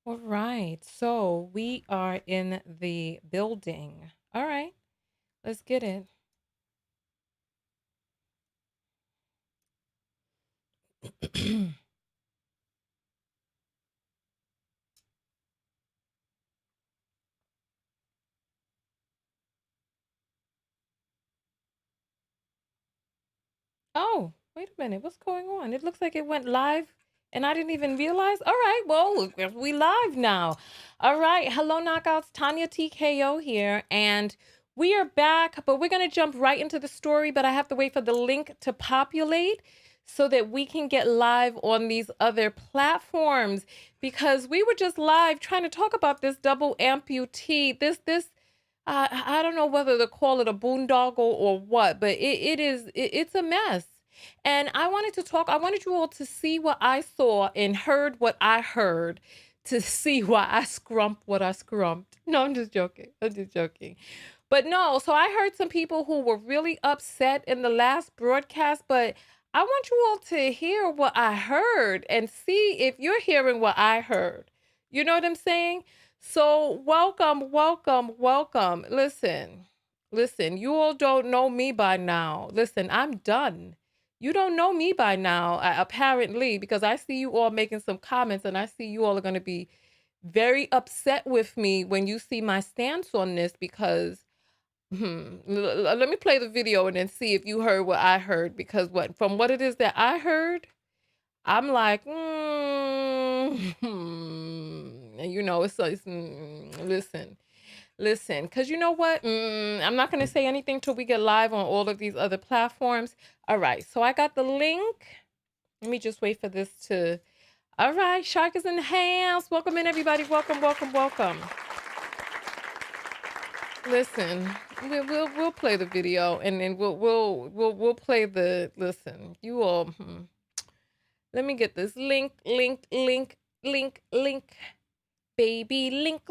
All right, so we are in the building. All right, let's get it. Oh, wait a minute, what's going on? It looks like it went live and I didn't even realize. All right, well, we live now. All right, hello, Knockouts. Tonya TKO here, and we are back, but we're going to jump right into the story, but I have to wait for the link to populate so that we can get live on these other platforms because we were just live trying to talk about this double amputee, I don't know whether to call it a boondoggle or what, but it's a mess. And I wanted to talk, I wanted you all to see what I saw and heard what I heard to see why I scrumped what I scrumped. No, I'm just joking. I'm just joking. But no, so I heard some people who were really upset in the last broadcast, but I want you all to hear what I heard and see if you're hearing what I heard. You know what I'm saying? So welcome, welcome, welcome. Listen, you all don't know me by now. Listen, I'm done. You don't know me by now, apparently, because I see you all making some comments and I see you all are going to be very upset with me when you see my stance on this because let me play the video and then see if you heard what I heard because from what it is that I heard, I'm like, listen, because you know what? I'm not going to say anything till we get live on all of these other platforms. All right, so I got the link. Let me just wait for this to. All right, Shark is in the house. Welcome in, everybody. Welcome, welcome, welcome. Listen, we'll play the video and then we'll play the listen. You all. Let me get this link, baby, link, baby, link.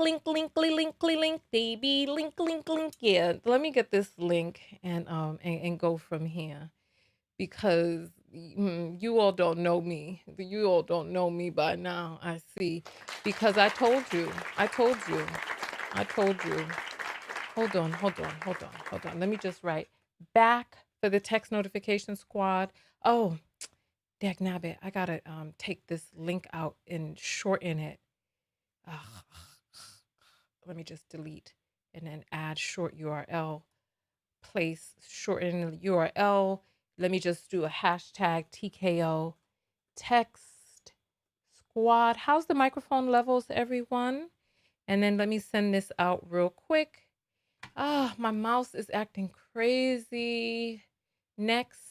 Yeah, let me get this link and go from here because you all don't know me. You all don't know me by now. I see because I told you. Hold on. Let me just write back for the text notification squad. Oh. Dagnabbit, I gotta take this link out and shorten it. Let me just delete and then add short URL. Place shorten the URL. Let me just do a hashtag TKO text squad. How's the microphone levels, everyone? And then let me send this out real quick. My mouse is acting crazy. Next.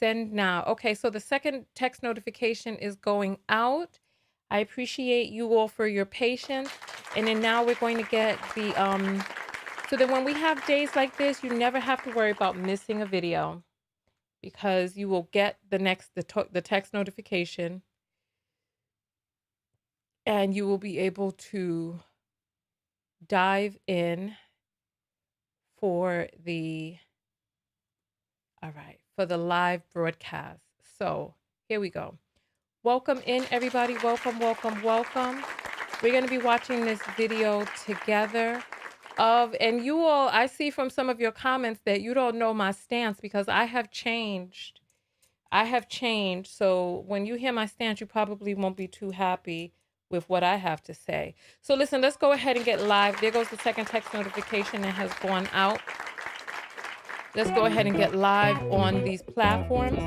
Send now. Okay, so the second text notification is going out. I appreciate you all for your patience. And then now we're going to get the, so that when we have days like this, you never have to worry about missing a video because you will get the text notification and you will be able to dive in for the, all right, for the live broadcast. So here we go. Welcome in, everybody. Welcome. We're going to be watching this video together and you all, I see from some of your comments that you don't know my stance because I have changed. So when you hear my stance, you probably won't be too happy with what I have to say. So listen, let's go ahead and get live. There goes the second text notification that has gone out. Let's go ahead and get live on these platforms.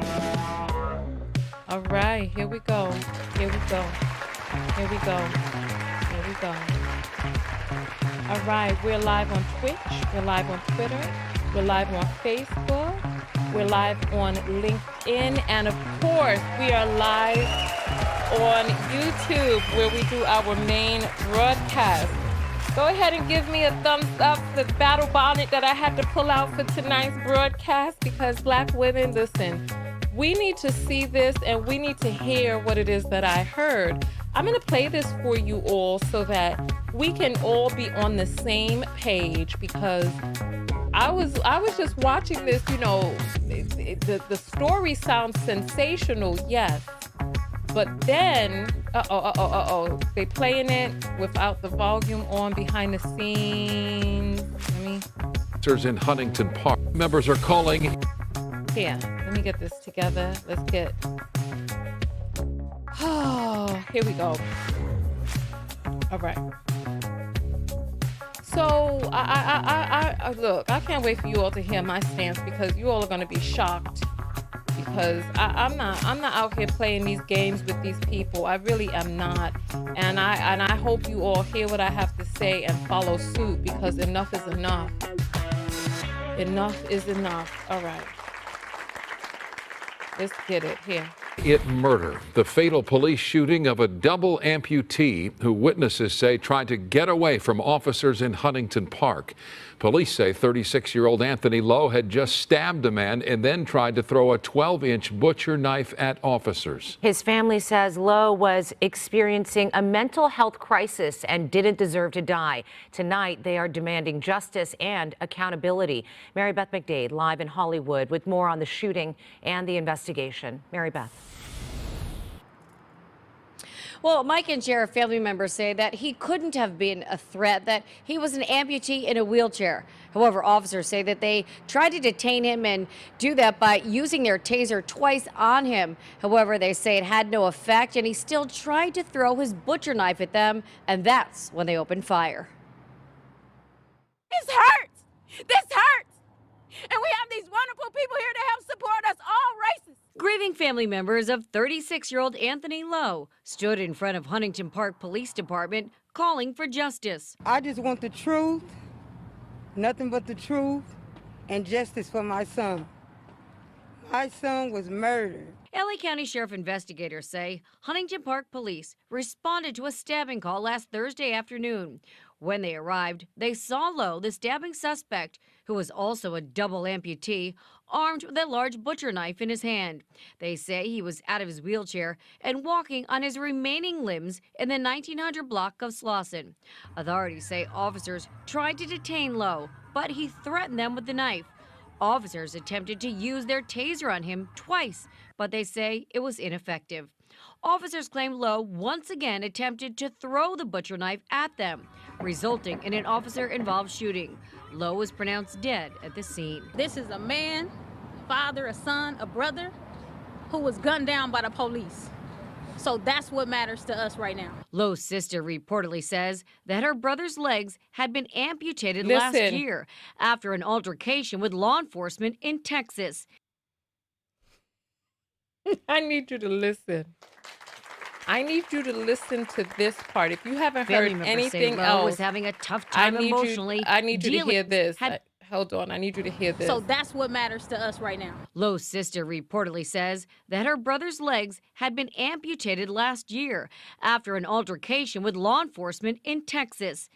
All right, here we go. All right, we're live on Twitch. We're live on Twitter. We're live on Facebook. We're live on LinkedIn. And of course, we are live on YouTube where we do our main broadcast. Go ahead and give me a thumbs up for the battle bonnet that I had to pull out for tonight's broadcast because Black women, listen, we need to see this and we need to hear what it is that I heard. I'm going to play this for you all so that we can all be on the same page because I was just watching this, the story sounds sensational, yes. But then, they playing it without the volume on behind the scenes. In Huntington Park. Members are calling. Here, let me get this together. Let's get. Oh, here we go. All right. So I look. I can't wait for you all to hear my stance because you all are going to be shocked. Because I'm not out here playing these games with these people. I really am not. And I hope you all hear what I have to say and follow suit because enough is enough. Enough is enough. All right. Let's get it here. Murder. The fatal police shooting of a double amputee who witnesses say tried to get away from officers in Huntington Park. Police say 36-year-old Anthony Lowe had just stabbed a man and then tried to throw a 12-inch butcher knife at officers. His family says Lowe was experiencing a mental health crisis and didn't deserve to die. Tonight, they are demanding justice and accountability. Mary Beth McDade live in Hollywood with more on the shooting and the investigation. Mary Beth. Well, Mike and Sheriff family members say that he couldn't have been a threat, that he was an amputee in a wheelchair. However, officers say that they tried to detain him and do that by using their taser twice on him. However, they say it had no effect and he still tried to throw his butcher knife at them, and that's when they opened fire. This hurts. This hurts. And we have these wonderful people here to help support us, all races. Grieving family members of 36-year-old Anthony Lowe stood in front of Huntington Park Police Department calling for justice. I just want the truth, nothing but the truth, and justice for my son. My son was murdered. LA County Sheriff investigators say Huntington Park Police responded to a stabbing call last Thursday afternoon. When they arrived, they saw Lowe, the stabbing suspect, who was also a double amputee, armed with a large butcher knife in his hand. They say he was out of his wheelchair and walking on his remaining limbs in the 1900 block of Slauson. Authorities say officers tried to detain Lowe, but he threatened them with the knife. Officers attempted to use their taser on him twice, but they say it was ineffective. Officers claim Lowe once again attempted to throw the butcher knife at them, resulting in an officer-involved shooting. Lowe was pronounced dead at the scene. This is a man, father, a son, a brother, who was gunned down by the police. So that's what matters to us right now. Lowe's sister reportedly says that her brother's legs had been amputated last year after an altercation with law enforcement in Texas. I need you to listen. I need you to listen to this part. If you haven't heard anything else, was having a tough time emotionally. I need you to hear this. Hold on. I need you to hear this. So that's what matters to us right now. Lowe's sister reportedly says that her brother's legs had been amputated last year after an altercation with law enforcement in Texas.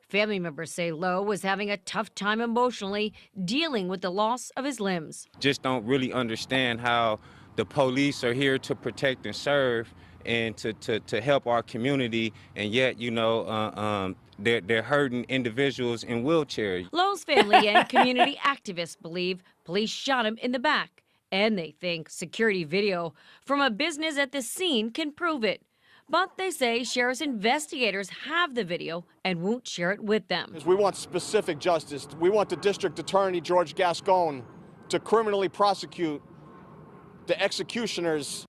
Family members say Lowe was having a tough time emotionally dealing with the loss of his limbs. Just don't really understand how the police are here to protect and serve and to help our community, and yet, you know, they're hurting individuals in wheelchairs. Lowe's family and community activists believe police shot him in the back, and they think security video from a business at the scene can prove it. But they say sheriff's investigators have the video and won't share it with them. We want specific justice. We want the district attorney, George Gascon, to criminally prosecute the executioners.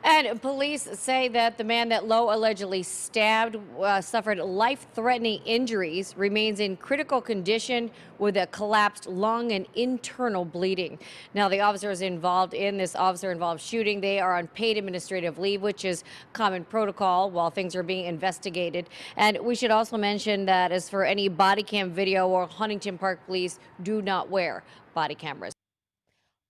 And police say that the man that Lowe allegedly stabbed suffered life-threatening injuries, remains in critical condition with a collapsed lung and internal bleeding. Now, the officers involved in this officer-involved shooting, they are on paid administrative leave, which is common protocol while things are being investigated. And we should also mention that as for any body cam video, or Huntington Park police do not wear body cameras.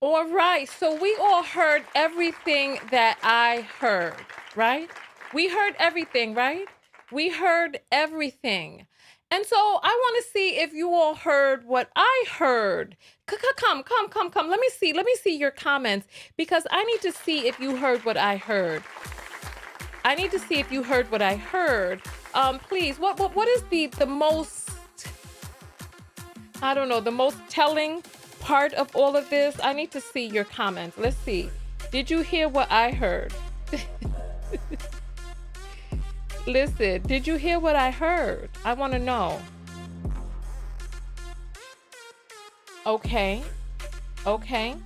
All right, so we all heard everything that I heard, right? We heard everything, right? We heard everything. And so I want to see if you all heard what I heard. Come. Let me see your comments, because I need to see if you heard what I heard. I need to see if you heard what I heard. Please, what is the most, I don't know, the most telling part of all of this? I need to see your comments. Let's see. Did you hear what I heard? Listen, did you hear what I heard? I want to know. Okay. Okay.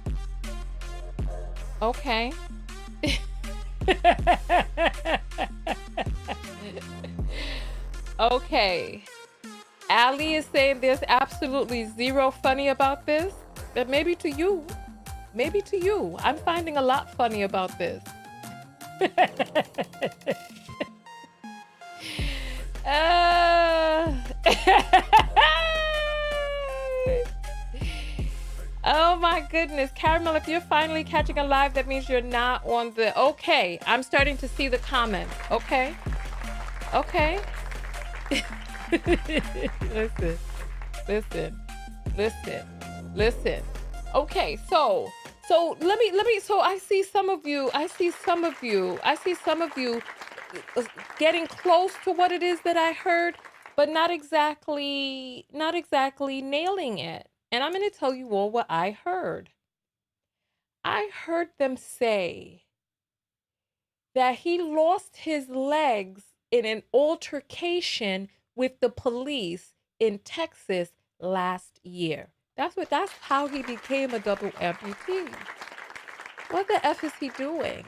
Okay. Okay. Allie is saying there's absolutely zero funny about this. But maybe to you. Maybe to you. I'm finding a lot funny about this. Oh my goodness. Caramel, if you're finally catching a live, that means you're not on the... Okay, I'm starting to see the comments. Okay. Okay. Listen. Okay, so let me, so I see some of you getting close to what it is that I heard, but not exactly nailing it. And I'm going to tell you all what I heard. I heard them say that he lost his legs in an altercation with the police in Texas last year. That's how he became a double amputee. What the F is he doing?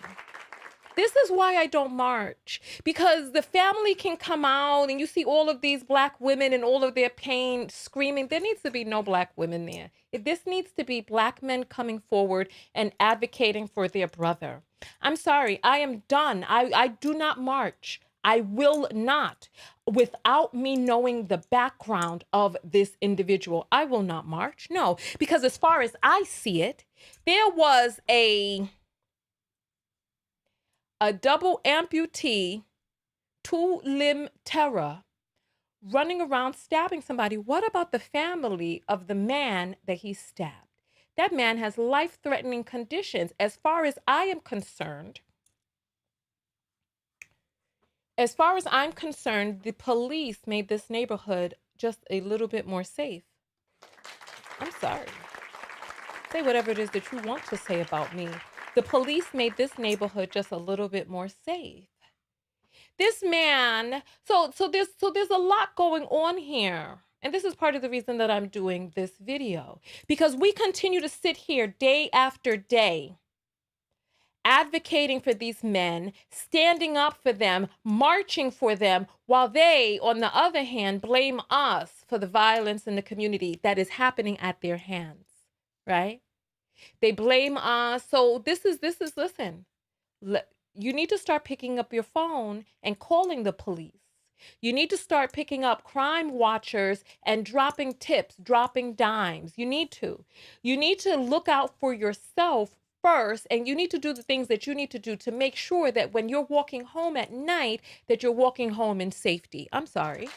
This is why I don't march, because the family can come out and you see all of these black women and all of their pain screaming. There needs to be no black women there. This needs to be black men coming forward and advocating for their brother. I'm sorry, I am done. I do not march. I will not, without me knowing the background of this individual. I will not march. No, because as far as I see it, there was a double amputee, two-limb terror running around stabbing somebody. What about the family of the man that he stabbed? That man has life-threatening conditions. As far as I'm concerned, the police made this neighborhood just a little bit more safe. I'm sorry. Say whatever it is that you want to say about me. The police made this neighborhood just a little bit more safe. This man, so there's a lot going on here. And this is part of the reason that I'm doing this video, because we continue to sit here day after day, advocating for these men, standing up for them, marching for them, while they, on the other hand, blame us for the violence in the community that is happening at their hands, right? They blame us. So listen, you need to start picking up your phone and calling the police. You need to start picking up crime watchers and dropping tips, dropping dimes. You need to look out for yourself first, and you need to do the things that you need to do to make sure that when you're walking home at night, that you're walking home in safety. I'm sorry.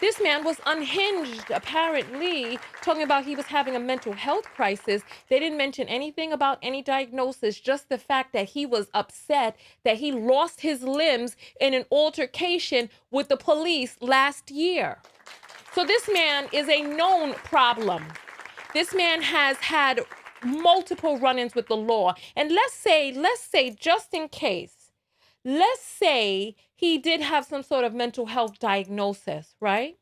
This man was unhinged, apparently, talking about he was having a mental health crisis. They didn't mention anything about any diagnosis, just the fact that he was upset that he lost his limbs in an altercation with the police last year. So this man is a known problem. This man has had multiple run-ins with the law. And let's say just in case, let's say he did have some sort of mental health diagnosis, right?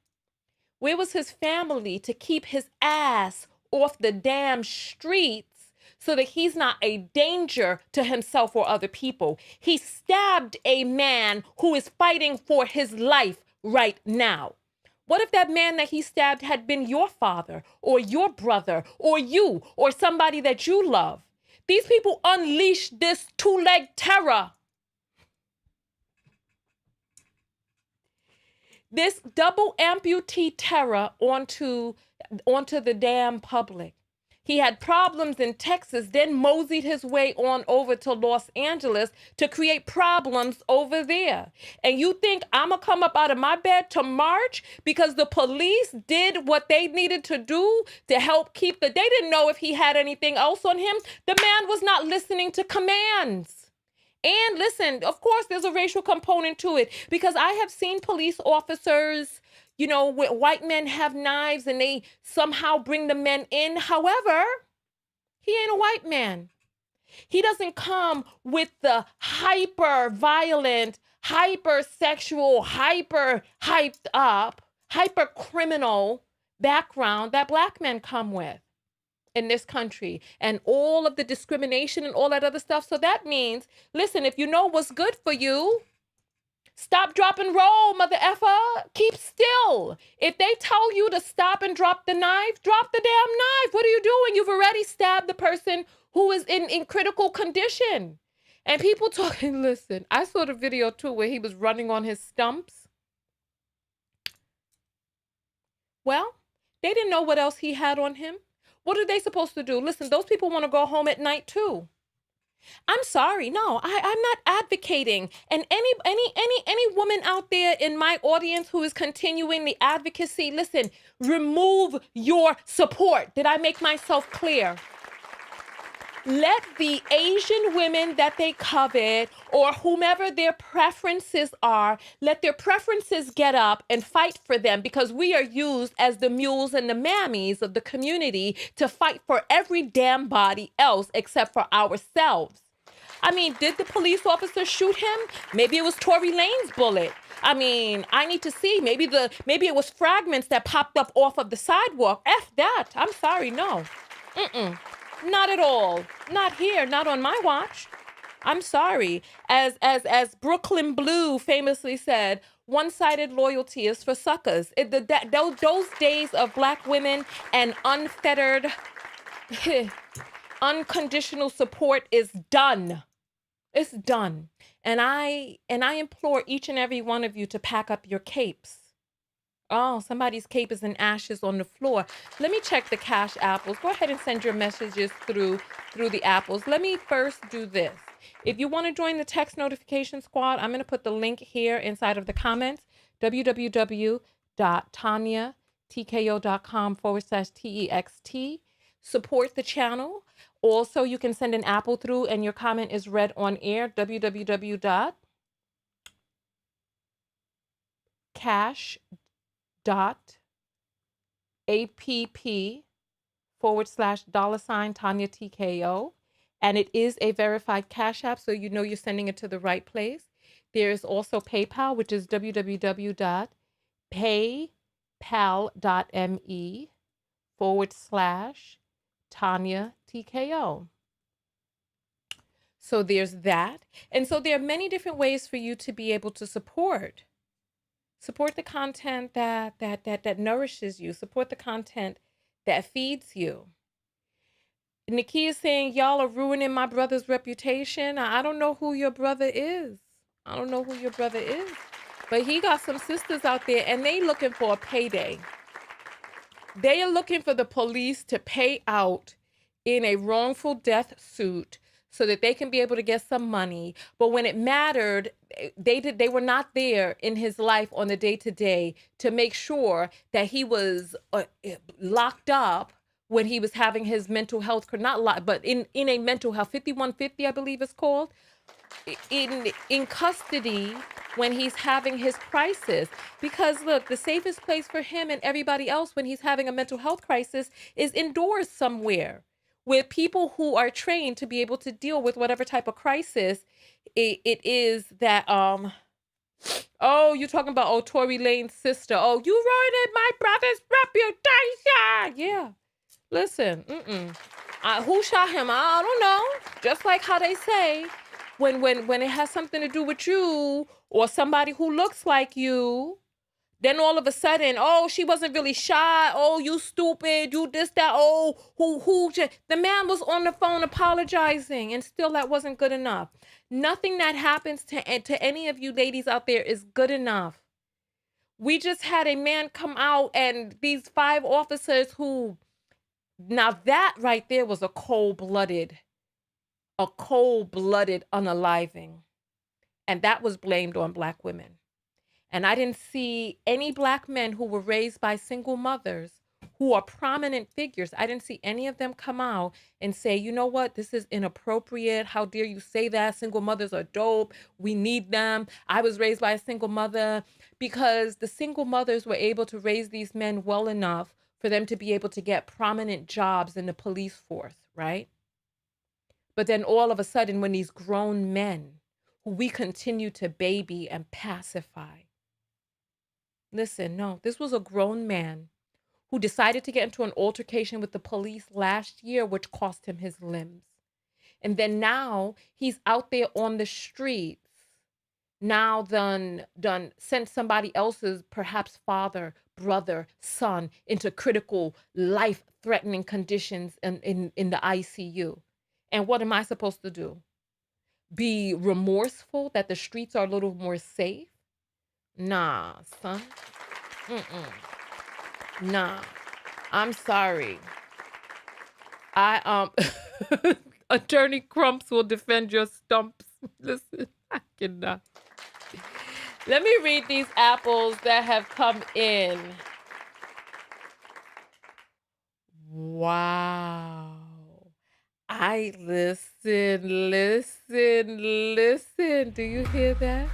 Where was his family to keep his ass off the damn streets so that he's not a danger to himself or other people? He stabbed a man who is fighting for his life right now. What if that man that he stabbed had been your father or your brother or you or somebody that you love? These people unleashed this two-leg terror. This double amputee terror onto the damn public. He had problems in Texas, then moseyed his way on over to Los Angeles to create problems over there. And you think I'm gonna come up out of my bed to march because the police did what they needed to do to help keep they didn't know if he had anything else on him. The man was not listening to commands. And listen, of course, there's a racial component to it, because I have seen police officers, you know, white men have knives and they somehow bring the men in. However, he ain't a white man. He doesn't come with the hyper violent, hyper sexual, hyper hyped up, hyper criminal background that black men come with in this country, and all of the discrimination and all that other stuff. So that means, listen, if you know what's good for you, stop, drop, and roll, mother effer. Keep still. If they tell you to stop and drop the knife, drop the damn knife. What are you doing? You've already stabbed the person who is in critical condition. And people talking, listen, I saw the video too where he was running on his stumps. Well, they didn't know what else he had on him. What are they supposed to do? Listen, those people want to go home at night too. I'm sorry. No, I'm not advocating. And any woman out there in my audience who is continuing the advocacy, listen, remove your support. Did I make myself clear? Let the Asian women that they covet, or whomever their preferences are, let their preferences get up and fight for them, because we are used as the mules and the mammies of the community to fight for every damn body else except for ourselves. I mean, did the police officer shoot him? Maybe it was Tory Lane's bullet. I mean, I need to see. Maybe it was fragments that popped up off of the sidewalk. F that. I'm sorry, no. Not at all. Not here. Not on my watch. I'm sorry. As Brooklyn Blue famously said, one-sided loyalty is for suckers. Those days of black women and unfettered, unconditional support is done. It's done. And I implore each and every one of you to pack up your capes. Oh, somebody's cape is in ashes on the floor. Let me check the Cash Apples. Go ahead and send your messages through the apples. Let me first do this. If you want to join the text notification squad, I'm going to put the link here inside of the comments, www.tonyatko.com/TEXT. Support the channel. Also, you can send an apple through and your comment is read on air, www.cash.app/$ TKO. And it is a verified Cash App, so you know you're sending it to the right place. There is also PayPal, which is www.paypal.me/Tonya TKO. So there's that. And so there are many different ways for you to be able to support the content that nourishes you. Support the content that feeds you. Nikki is saying, y'all are ruining my brother's reputation. I don't know who your brother is. But he got some sisters out there and they looking for a payday. They are looking for the police to pay out in a wrongful death suit so that they can be able to get some money. But when it mattered, they were not there in his life on the day-to-day to make sure that he was locked up when he was having his mental health, not locked, but in a mental health, 5150, I believe it's called, in custody when he's having his crisis. Because look, the safest place for him and everybody else when he's having a mental health crisis is indoors somewhere with people who are trained to be able to deal with whatever type of crisis it is that, oh, you're talking about, Tory Lane's sister. Oh, you ruined my brother's reputation. Yeah. Listen, who shot him? I don't know. Just like how they say, when it has something to do with you or somebody who looks like you, then all of a sudden, oh, she wasn't really shot. Oh, you stupid. You this, that. Oh, the man was on the phone apologizing, and still that wasn't good enough. Nothing that happens to any of you ladies out there is good enough. We just had a man come out, and these 5 officers who, now that right there was a cold-blooded unaliving. And that was blamed on black women. And I didn't see any black men who were raised by single mothers who are prominent figures. I didn't see any of them come out and say, you know what, this is inappropriate. How dare you say that? Single mothers are dope. We need them. I was raised by a single mother, because the single mothers were able to raise these men well enough for them to be able to get prominent jobs in the police force, right? But then all of a sudden, when these grown men who we continue to baby and pacify, listen, no, this was a grown man who decided to get into an altercation with the police last year, which cost him his limbs. And then now he's out there on the streets, now done sent somebody else's, perhaps father, brother, son, into critical, life-threatening conditions in the ICU. And what am I supposed to do? Be remorseful that the streets are a little more safe? Nah, son. Nah, I'm sorry. Attorney Crumps will defend your stumps. Listen, I cannot. Let me read these apples that have come in. Wow. Listen. Do you hear that?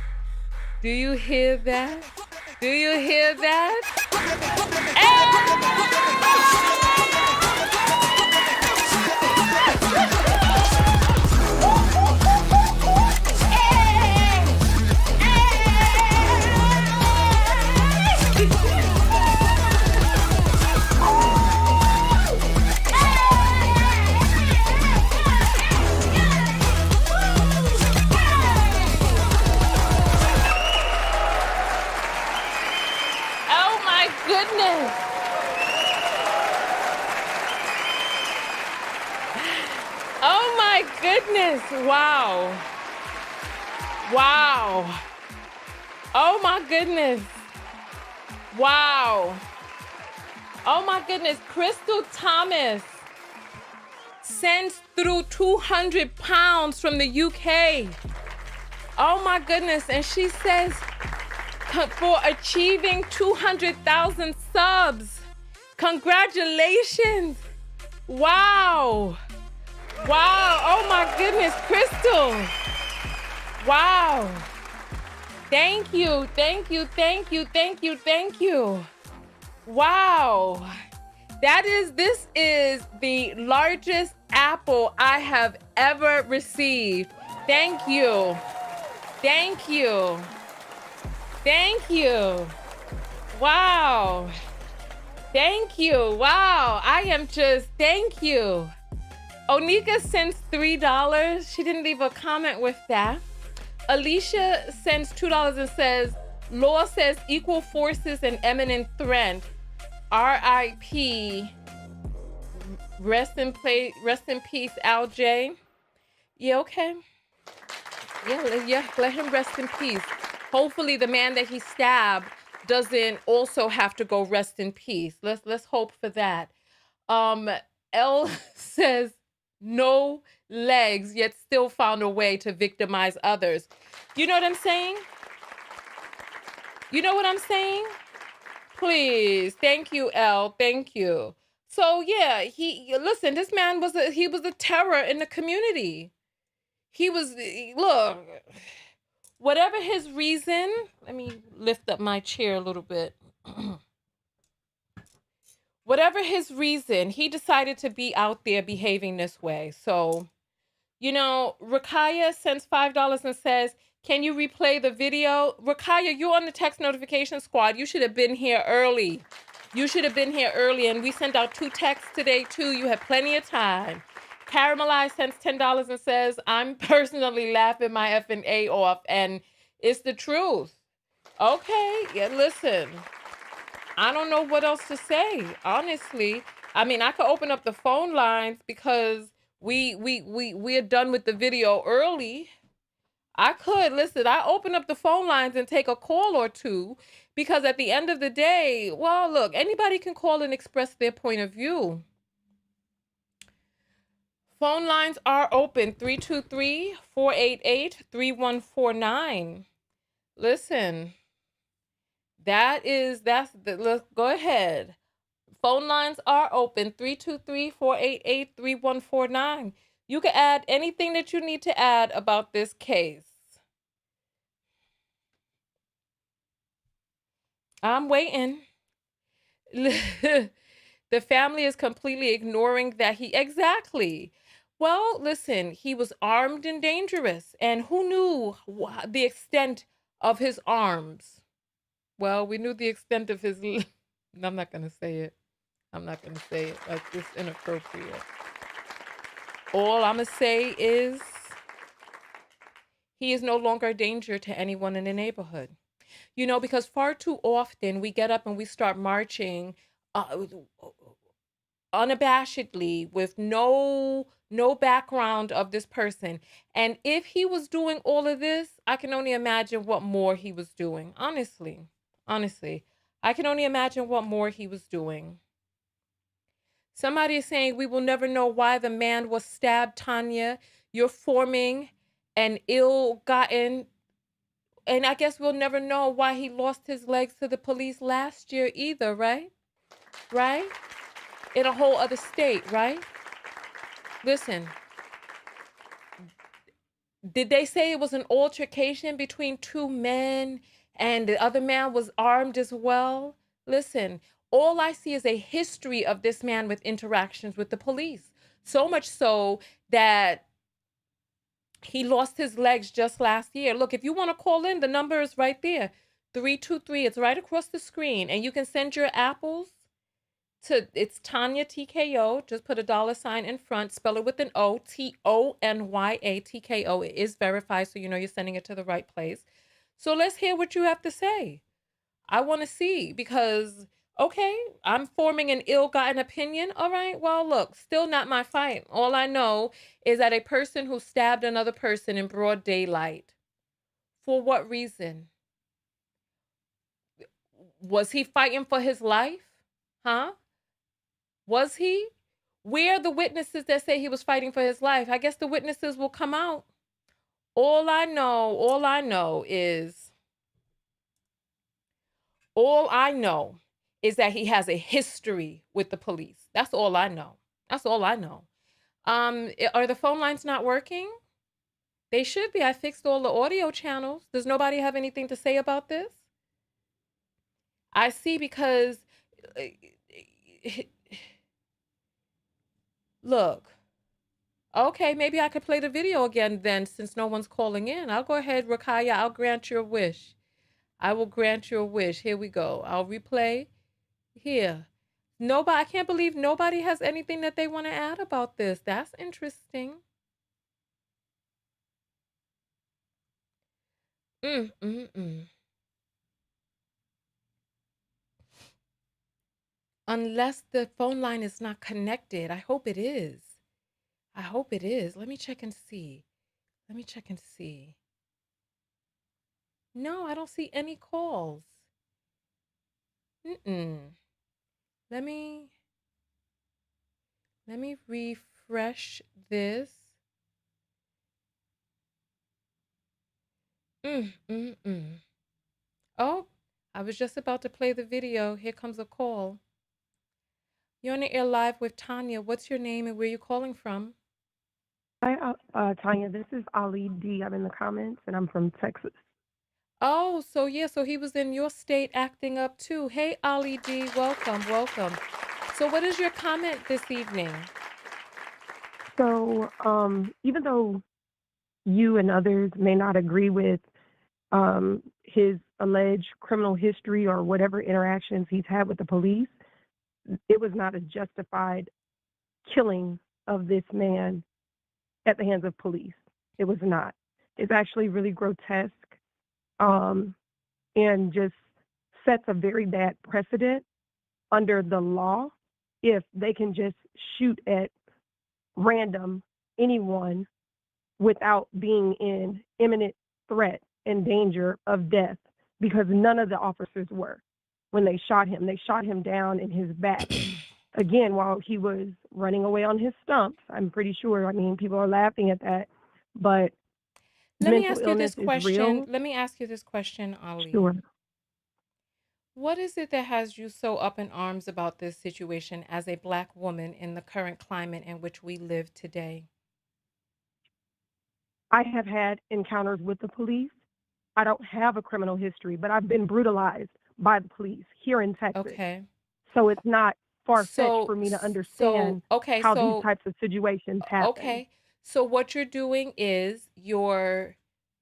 Do you hear that? Do you hear that? Goodness. Oh my goodness. Wow. Wow. Oh my goodness. Wow. Oh my goodness. Crystal Thomas sends through 200 pounds from the UK. Oh my goodness. And she says, for achieving 200,000 subs. Congratulations. Wow. Wow. Oh my goodness, Crystal. Wow. Thank you. Thank you. Thank you. Thank you. Thank you. Wow. This is the largest apple I have ever received. Thank you. Thank you. Thank you. Wow. Thank you. Wow. I am just, thank you. Onika sends $3. She didn't leave a comment with that. Alicia sends $2 and says, Law says equal forces and eminent threat. R.I.P. Rest in peace, Al J. Yeah, okay. Yeah, let him rest in peace. Hopefully the man that he stabbed doesn't also have to go rest in peace. Let's hope for that. L says no legs, yet still found a way to victimize others. You know what I'm saying? You know what I'm saying? Please. Thank you, L. Thank you. So yeah, listen, this man was a terror in the community. Look, whatever his reason, let me lift up my chair a little bit. Whatever his reason, he decided to be out there behaving this way. So, Rakaya sends $5 and says, can you replay the video? Rakaya, you're on the text notification squad. You should have been here early. And we sent out 2 texts today, too. You had plenty of time. Caramelize sends $10 and says, I'm personally laughing my effing A off, and it's the truth. Okay, yeah, listen. I don't know what else to say, honestly. I mean, I could open up the phone lines because we're done with the video early. I could. Listen, I open up the phone lines and take a call or two because at the end of the day, well, look, anybody can call and express their point of view. Phone lines are open, 323-488-3149. Listen, let's go ahead. Phone lines are open, 323-488-3149. You can add anything that you need to add about this case. I'm waiting. The family is completely ignoring that exactly. Well, listen, he was armed and dangerous, and who knew the extent of his arms? Well, we knew the extent of his. I'm not gonna say it. I'm not gonna say it. Like, it's inappropriate. All I'm gonna say is he is no longer a danger to anyone in the neighborhood. You know, because far too often we get up and we start marching unabashedly with no background of this person. And if he was doing all of this, I can only imagine what more he was doing. Honestly, I can only imagine what more he was doing. Somebody is saying we will never know why the man was stabbed, Tonya. You're forming an ill-gotten, and I guess we'll never know why he lost his legs to the police last year either, right? Right? In a whole other state, right? Listen, did they say it was an altercation between two men and the other man was armed as well? Listen, all I see is a history of this man with interactions with the police. So much so that he lost his legs just last year. Look, if you want to call in, the number is right there. 323. It's right across the screen. And you can send your apples to, it's Tonya TKO. Just put a $sign in front. Spell it with an O, Tonya TKO. It is verified, so you know you're sending it to the right place. So let's hear what you have to say. I want to see, because, okay, I'm forming an ill-gotten opinion. All right, well, look, still not my fight. All I know is that a person who stabbed another person in broad daylight, for what reason? Was he fighting for his life? Huh? Was he? Where are the witnesses that say he was fighting for his life? I guess the witnesses will come out. All I know is that he has a history with the police. That's all I know. Are the phone lines not working? They should be. I fixed all the audio channels. Does nobody have anything to say about this? I see, because look, okay, maybe I could play the video again then, since no one's calling in. I'll go ahead, Rakaya. I'll grant your wish. I will grant your wish. Here we go. I'll replay. Here. Nobody, I can't believe nobody has anything that they want to add about this. That's interesting. Unless the phone line is not connected. I hope it is. Let me check and see. No, I don't see any calls. Let me refresh this. Oh, I was just about to play the video. Here comes a call. You're on the air live with Tonya. What's your name and where you calling from? Hi, Tonya. This is Ali D. I'm in the comments, and I'm from Texas. Oh, so yeah, so he was in your state acting up too. Hey, Ali D, welcome. So what is your comment this evening? So, even though you and others may not agree with his alleged criminal history or whatever interactions he's had with the police, it was not a justified killing of this man at the hands of police. It was not. It's actually really grotesque, and just sets a very bad precedent under the law if they can just shoot at random anyone without being in imminent threat and danger of death, because none of the officers were. When they shot him down in his back. Again, while he was running away on his stumps. I'm pretty sure. I mean, people are laughing at that, but Let me ask you this question, Ali. Sure. What is it that has you so up in arms about this situation as a Black woman in the current climate in which we live today? I have had encounters with the police. I don't have a criminal history, but I've been brutalized by the police here in Texas. Okay. So it's not far-fetched So, for me to understand okay, how these types of situations happen. okay. So what you're doing is you're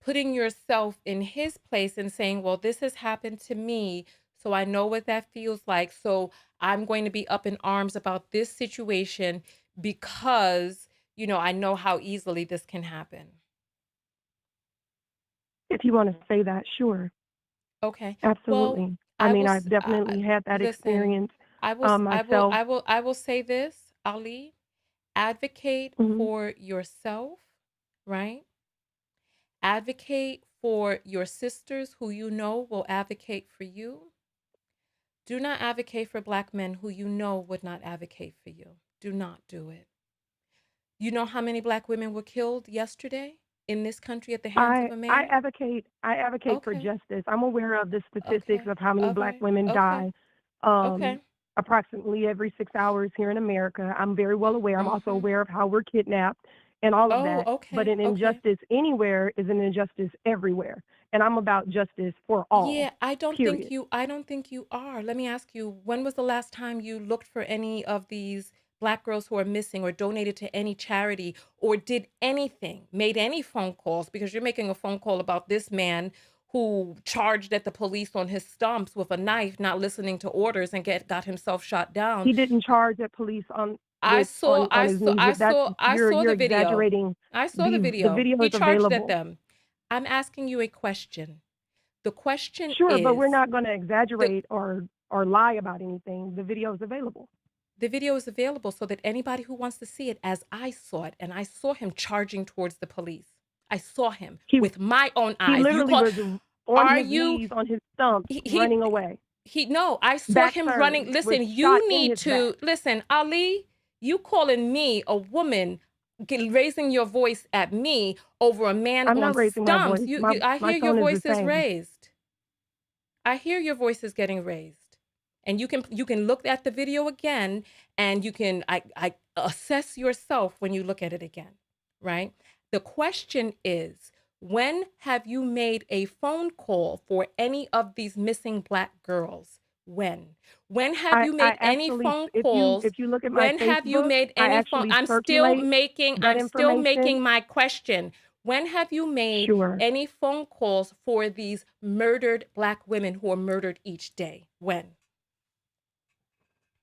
putting yourself in his place and saying, well, this has happened to me, so I know what that feels like. So I'm going to be up in arms about this situation because, I know how easily this can happen. If you want to say that, sure. Okay. Well, Absolutely. I I mean, will I've definitely had that listen. experience I will s- myself. I will say this, Ali, advocate Mhm. for yourself, right? Advocate for your sisters who you know will advocate for you. Do not advocate for Black men who you know would not advocate for you. Do not do it. You know how many Black women were killed yesterday in this country at the hands of I a I man? advocate I advocate for Okay. justice. I'm aware of the statistics Okay. of how many All Black right. women Okay. die um, Okay. approximately every 6 hours here in America. I'm very well aware. I'm also Mm-hmm. aware of how we're kidnapped and all of Oh, that. But okay. an Okay. injustice anywhere is an injustice everywhere. And I'm about justice for all, Yeah, period. I don't think you are. Let me ask you, when was the last time you looked for any of these Black girls who are missing or donated to any charity or did anything, made any phone calls? Because you're making a phone call about this man who charged at the police on his stumps with a knife, not listening to orders and got himself shot down. He didn't charge at police on with on his knees. That's I saw you're the video. exaggerating. I saw the The video. video He is charged at available. them. I'm asking you a question. The question Sure, but we're is, not going to the exaggerate or lie about anything. The video is available. the video is available so that anybody who wants to see it, as I saw it, and I saw him charging towards the police. I saw him He with my own he eyes. You literally call, was on are his you, knees on his stumps he, he, running away. no, I saw Back him running. turned with Listen, shot you in need his back. to, listen, Ali, you calling me a woman, raising your voice at me over a man I'm on not raising my stumps. voice. I My hear your tone is the voice is same. raised. I hear your voice is getting raised. And you can look at the video again and you can I assess yourself when you look at it again, right? The question is, when have you made a phone call for any of these missing Black girls? When? When have you I made any actually, phone calls? if you look at my When have you Facebook, made I any phone? actually circulate that I'm still making information. my question. When have you made Sure. any phone calls for these murdered Black women who are murdered each day? When?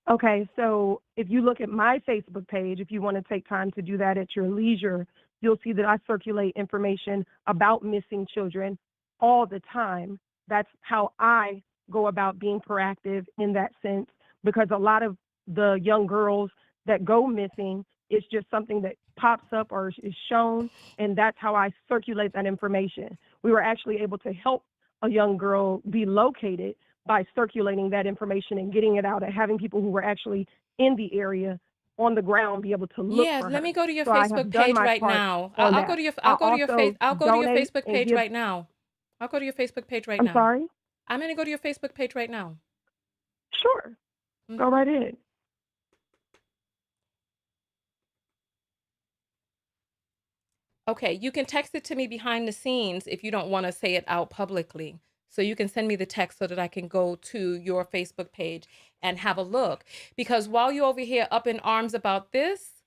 Okay, so if you look at my Facebook page, if you want to take time to do that at your leisure, you'll see that I circulate information about missing children all the time. That's how I go about being proactive in that sense, because a lot of the young girls that go missing, it's just something that pops up or is shown, and that's how I circulate that information. We were actually able to help a young girl be located by circulating that information and getting it out and having people who were actually in the area on the ground be able to look Yeah, for let me her. go to your So I Facebook have done page my right part now. on that. I also I'll go to your donate Facebook and page give. right now. I'll go to your Facebook page right I'm now. sorry? I'm going to go to your Facebook page right now. Sure. Go Mhm. right ahead. Okay, you can text it to me behind the scenes if you don't want to say it out publicly. So you can send me the text so that I can go to your Facebook page and have a look. Because while you're over here up in arms about this,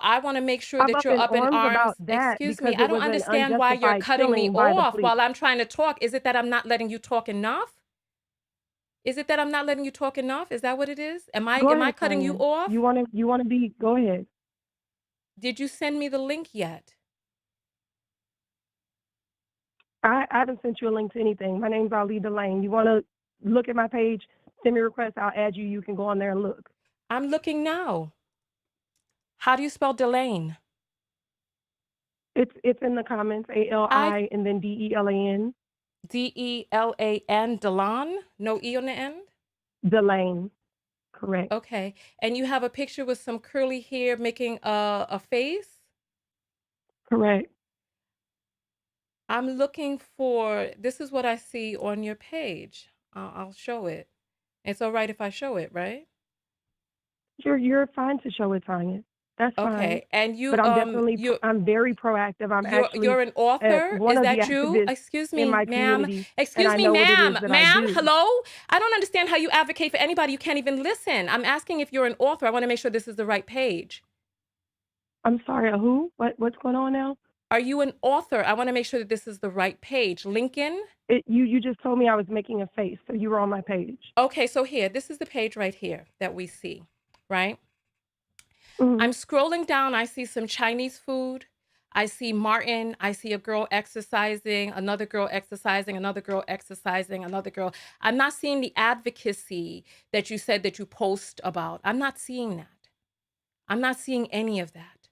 I want to make sure I'm that up you're in up in arms about arms. that Excuse me, because I it don't was an understand why you're unjustified cutting me killing by the off police. while I'm trying to talk. Is it that I'm not letting you talk enough? Is it that I'm not letting you talk enough? Is that what it is? Go Am I ahead, cutting you Tonya. off? You wanna be, go ahead. Did you send me the link yet? I haven't sent you a link to anything. My name's Ali Delane. You wanna look at my page, send me a request, I'll add you. You can go on there and look. I'm looking now. How do you spell Delane? It's in the comments, I ALI and then DELAN, Delan, Delan? No E on the end? Delane, correct. Okay. And you have a picture with some curly hair making a face? Correct. I'm looking for, this is what I see on your page. I'll show it. It's all right if I show it, right? You're fine to show it, Tanya. That's fine. Okay. And But I'm very proactive. I'm actually you're an author? one Is of the that you? activists Excuse in me, my ma'am. community, and Excuse I me, know what it is ma'am. that I Ma'am, do. hello? I don't understand how you advocate for anybody. You can't even listen. I'm asking if you're an author. I want to make sure this is the right page. I'm sorry, who? What's going on now? Are you an author? I want to make sure that this is the right page. Lincoln? You just told me I was making a face, so you were on my page. Okay, so here, this is the page right here that we see, right? Mhm. I'm scrolling down. I see some Chinese food. I see Martin. I see a girl exercising, another girl exercising, another girl exercising, another girl. I'm not seeing the advocacy that you said that you post about. I'm not seeing that. I'm not seeing any of that.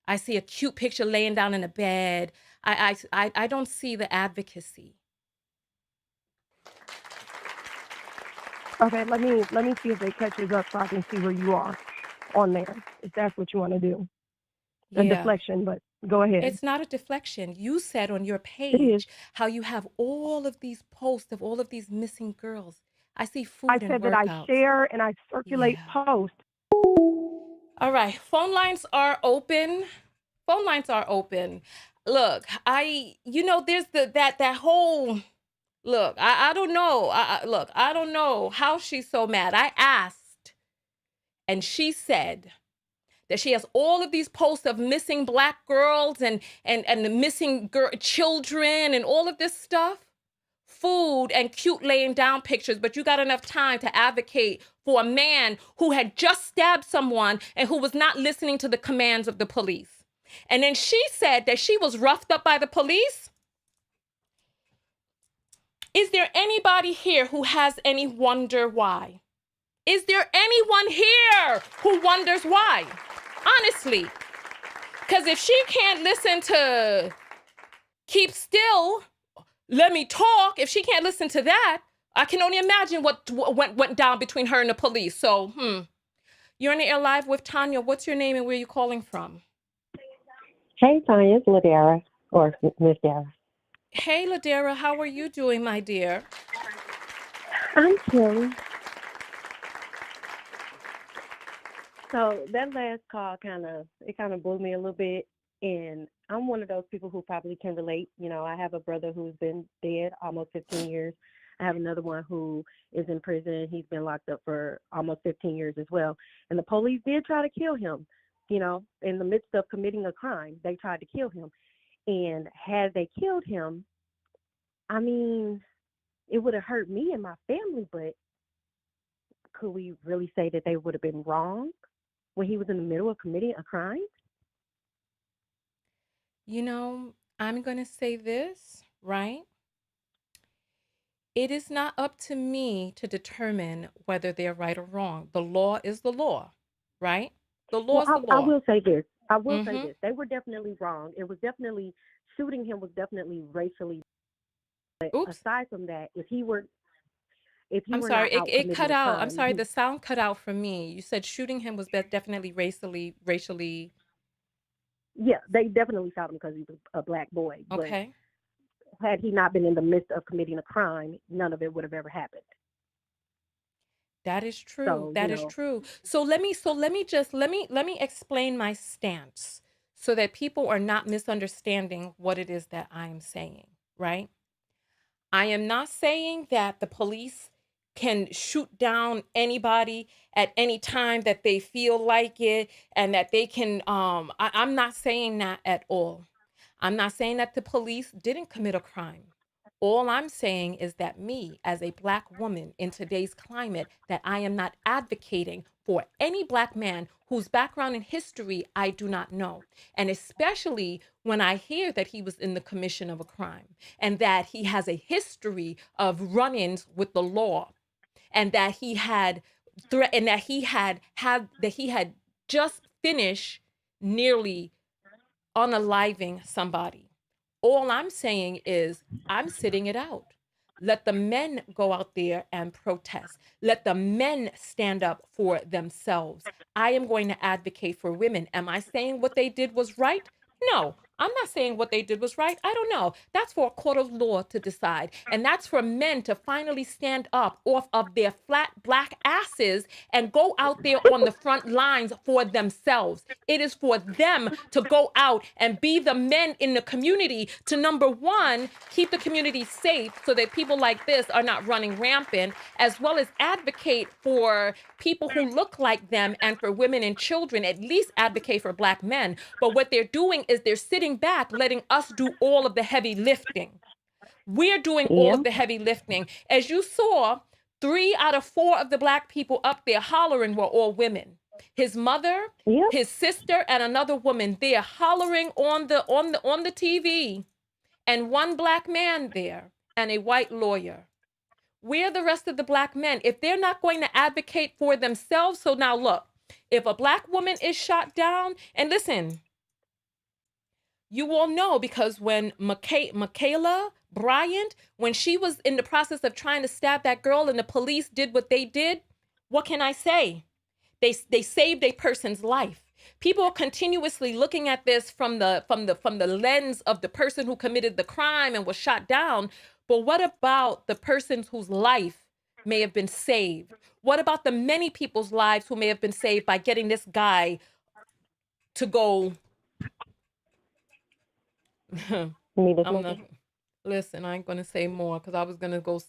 I see a cute picture laying down in a bed. I don't see the advocacy. Okay, let me see if it catches up so I can see where you are on there, if that's what you want to do. A Yeah. deflection, but go ahead. It's not a deflection. You said on your It is. page how you have all of these posts of all of these missing girls. I see I food and said that I workouts. share and I circulate Yeah. posts. All right. Phone lines are open. Phone lines are open. Look, there's that whole look. I don't know. Look, I don't know how she's so mad. I asked, and she said that she has all of these posts of missing Black girls and the missing children and all of this stuff, food and cute laying down pictures, but you got enough time to advocate for a man who had just stabbed someone and who was not listening to the commands of the police. And then she said that she was roughed up by the police. Is there anybody here who has any wonder why? Is there anyone here who wonders why? Honestly, because if she can't listen to keep still, let me talk, if she can't listen to that, I can only imagine what went down between her and the police. So, You're on the air live with Tonya. What's your name and where are you calling from? Hey, Tonya, it's Ladera, or Miss Dara. Hey, Ladera, how are you doing, my dear? I'm chilling. So that last call kind of blew me a little bit, and I'm one of those people who probably can relate. You know, I have a brother who's been dead almost 15 years. I have another one who is in prison. He's been locked up for almost 15 years as well. And the police did try to kill him, you know, in the midst of committing a crime. They tried to kill him. And had they killed him, I mean, it would have hurt me and my family, but could we really say that they would have been wrong when he was in the middle of committing a crime? You know, I'm going to say this, right? It is not up to me to determine whether they're right or wrong. The law is the law, right? The law is the I law. will say this. I will say Mhm. this. They were definitely wrong. It was definitely, shooting him was definitely racially. But Oops. aside from that, if he were I'm not sorry. out It committing cut a out. I'm crime, sorry. The sound cut out for me. You said shooting him was definitely racially. yeah, they definitely shot him because he was a Black boy. But Okay. had he not been in the midst of committing a crime, none of it would have ever happened. That is true. So, That is true. So let me explain my stance so that people are not misunderstanding what it is that I am saying, right? I am not saying that the police can shoot down anybody at any time that they feel like it and that they can I'm not saying that at all. I'm not saying that the police didn't commit a crime. All I'm saying is that me, as a Black woman in today's climate, that I am not advocating for any Black man whose background and history I do not know. And especially when I hear that he was in the commission of a crime and that he has a history of run-ins with the law and that he had and that he had just finished nearly unaliving somebody. All I'm saying is I'm sitting it out. Let the men go out there and protest. Let the men stand up for themselves. I am going to advocate for women. Am I saying what they did was right? No, I'm not saying what they did was right. I don't know. That's for a court of law to decide. And that's for men to finally stand up off of their flat black asses and go out there on the front lines for themselves. It is for them to go out and be the men in the community to, number one, keep the community safe so that people like this are not running rampant, as well as advocate for people who look like them and for women and children, at least advocate for black men. But what they're doing is they're sitting back, letting us do all of the heavy lifting. We're doing all Yeah. of the heavy lifting. As you saw, 3 out of 4 of the black people up there hollering were all women. His mother, Yeah. his sister, and another woman there hollering on the TV, and one black man there and a white lawyer. Where are the rest of the black men? If they're not going to advocate for themselves, so now look, if a black woman is shot down, and listen, you all know because when Michaela Bryant, when she was in the process of trying to stab that girl and the police did what they did, what can I say? They saved a person's life. People are continuously looking at this from the lens of the person who committed the crime and was shot down. But what about the persons whose life may have been saved? What about the many people's lives who may have been saved by getting this guy to go? I'm not. Listen, I ain't gonna say more because I was gonna go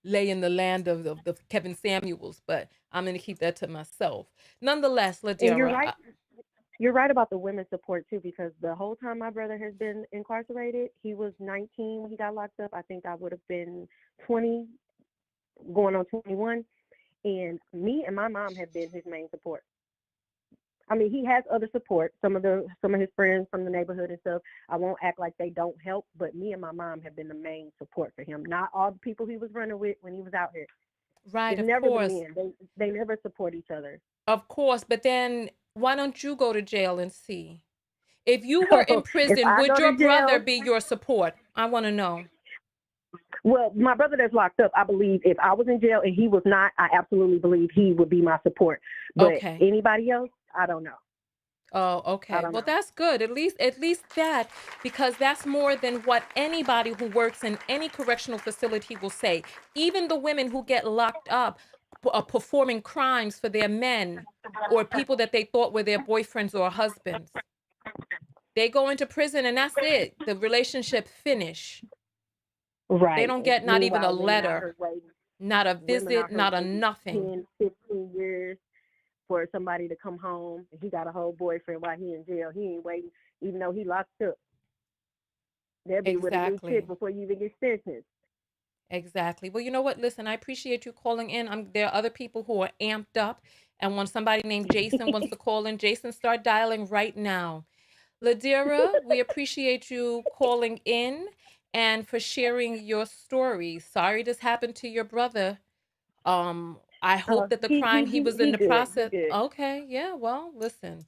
lay in the land of the Kevin Samuels, but I'm gonna keep that to myself. Nonetheless, And you're Ladera, right. You're right about the women's support too, because the whole time my brother has been incarcerated, he was 19 when he got locked up. I think I would have been 20, going on 21, and me and my mom have been his main support. I mean, he has other support, some of his friends from the neighborhood and stuff. I won't act like they don't help, but me and my mom have been the main support for him. Not all the people he was running with when he was out here. right? It's Of never course, the men. They never support each other. of course. But then, why don't you go to jail and see? If you were in If prison, I would go your to jail, brother be your support? I want to know. well, my brother that's locked up, I believe if I was in jail and he was not, I absolutely believe he would be my support. But Okay. anybody else, I don't know. Oh, I okay. don't Well, know. that's good. At least that, because that's more than what anybody who works in any correctional facility will say. Even the women who get locked up performing crimes for their men or people that they thought were their boyfriends or husbands. They go into prison and that's it. The relationship finish. They Right. don't And get not even a meanwhile, women out letter, here waiting. not a Women visit, out here not a waiting nothing. 10, 15 years for somebody to come home. And he got a whole boyfriend while he in jail. He ain't waiting, even though he locked up. They'll be with a new Exactly. chick before you even get sentenced. Exactly. Well, you know what? Listen, I appreciate you calling in. There are other people who are amped up. And when somebody named Jason wants to call in, Jason, start dialing right now. Ladera, we appreciate you calling in and for sharing your story. Sorry this happened to your brother. I hope that the crime he was in He the good. He process. good. Okay, yeah, well, listen.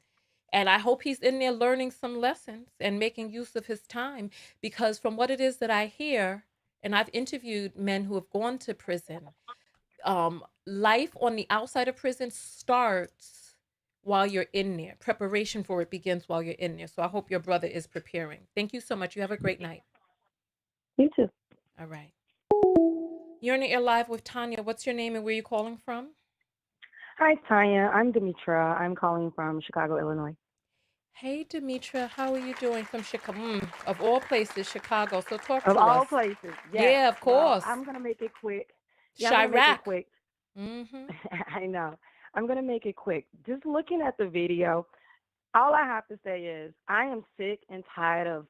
And I hope he's in there learning some lessons and making use of his time because from what it is that I hear, and I've interviewed men who have gone to prison, life on the outside of prison starts while you're in there. Preparation for it begins while you're in there. So I hope your brother is preparing. Thank you so much. You have a great night. You too. All right. You're in the air live with Tonya. What's your name and where are you calling from? Hi, Tonya. I'm Demetra. I'm calling from Chicago, Illinois. Hey, Demetra, how are you doing from Chicago? Of all places, Chicago. So talk Of to all us. places, yes. Yeah, of Well, course. I'm going to make it quick. I'm going to make it Chirac. quick. Mm-hmm. I know. I'm going to make it quick. Just looking at the video, all I have to say is I am sick and tired of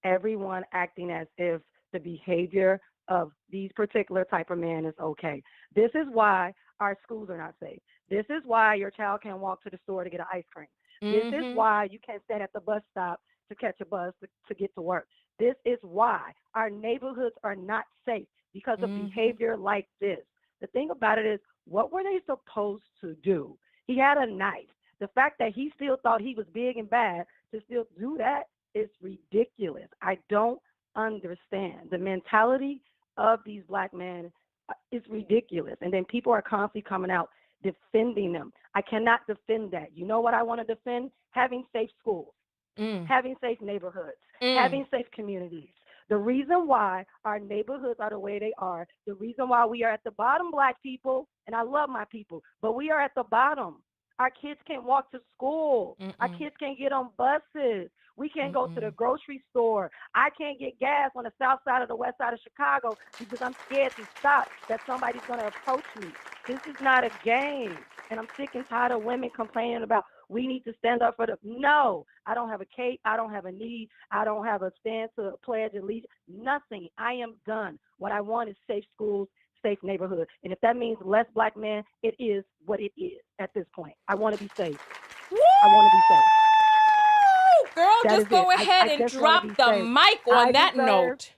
everyone acting as if the behavior of these particular type of men is okay. This is why our schools are not safe. This is why your child can't walk to the store to get an ice cream. This is why you can't stand at the bus stop to catch a bus to get to work. This is why our neighborhoods are not safe because of behavior like this. The thing about it is, what were they supposed to do? He had a knife. The fact that he still thought he was big and bad to still do that is ridiculous. I don't understand. The mentality of these black men is ridiculous. And then people are constantly coming out defending them. I cannot defend that. You know what I want to defend? Having safe schools. having safe neighborhoods, Mm. having safe communities. The reason why our neighborhoods are the way they are, the reason why we are at the bottom, Black people, and I love my people, but we are at the bottom. Our kids can't walk to school. Our Mm-mm. kids can't get on buses. We can't go to the Mm-mm. grocery store. I can't get gas on the south side or the west side of Chicago because I'm scared to stop that somebody's going to approach me. This is not a game. And I'm sick and tired of women complaining about we need to stand up for the. No, I don't have a cape. I don't have a need. I don't have a stand to pledge allegiance. Nothing. I am done. What I want is safe schools, safe neighborhood. And if that means less Black men, it is what it is at this point. I want to be safe. Woo! I want to be safe. Girl, That just is go it. ahead I and just want drop to be the safe. mic on I that deserve- note.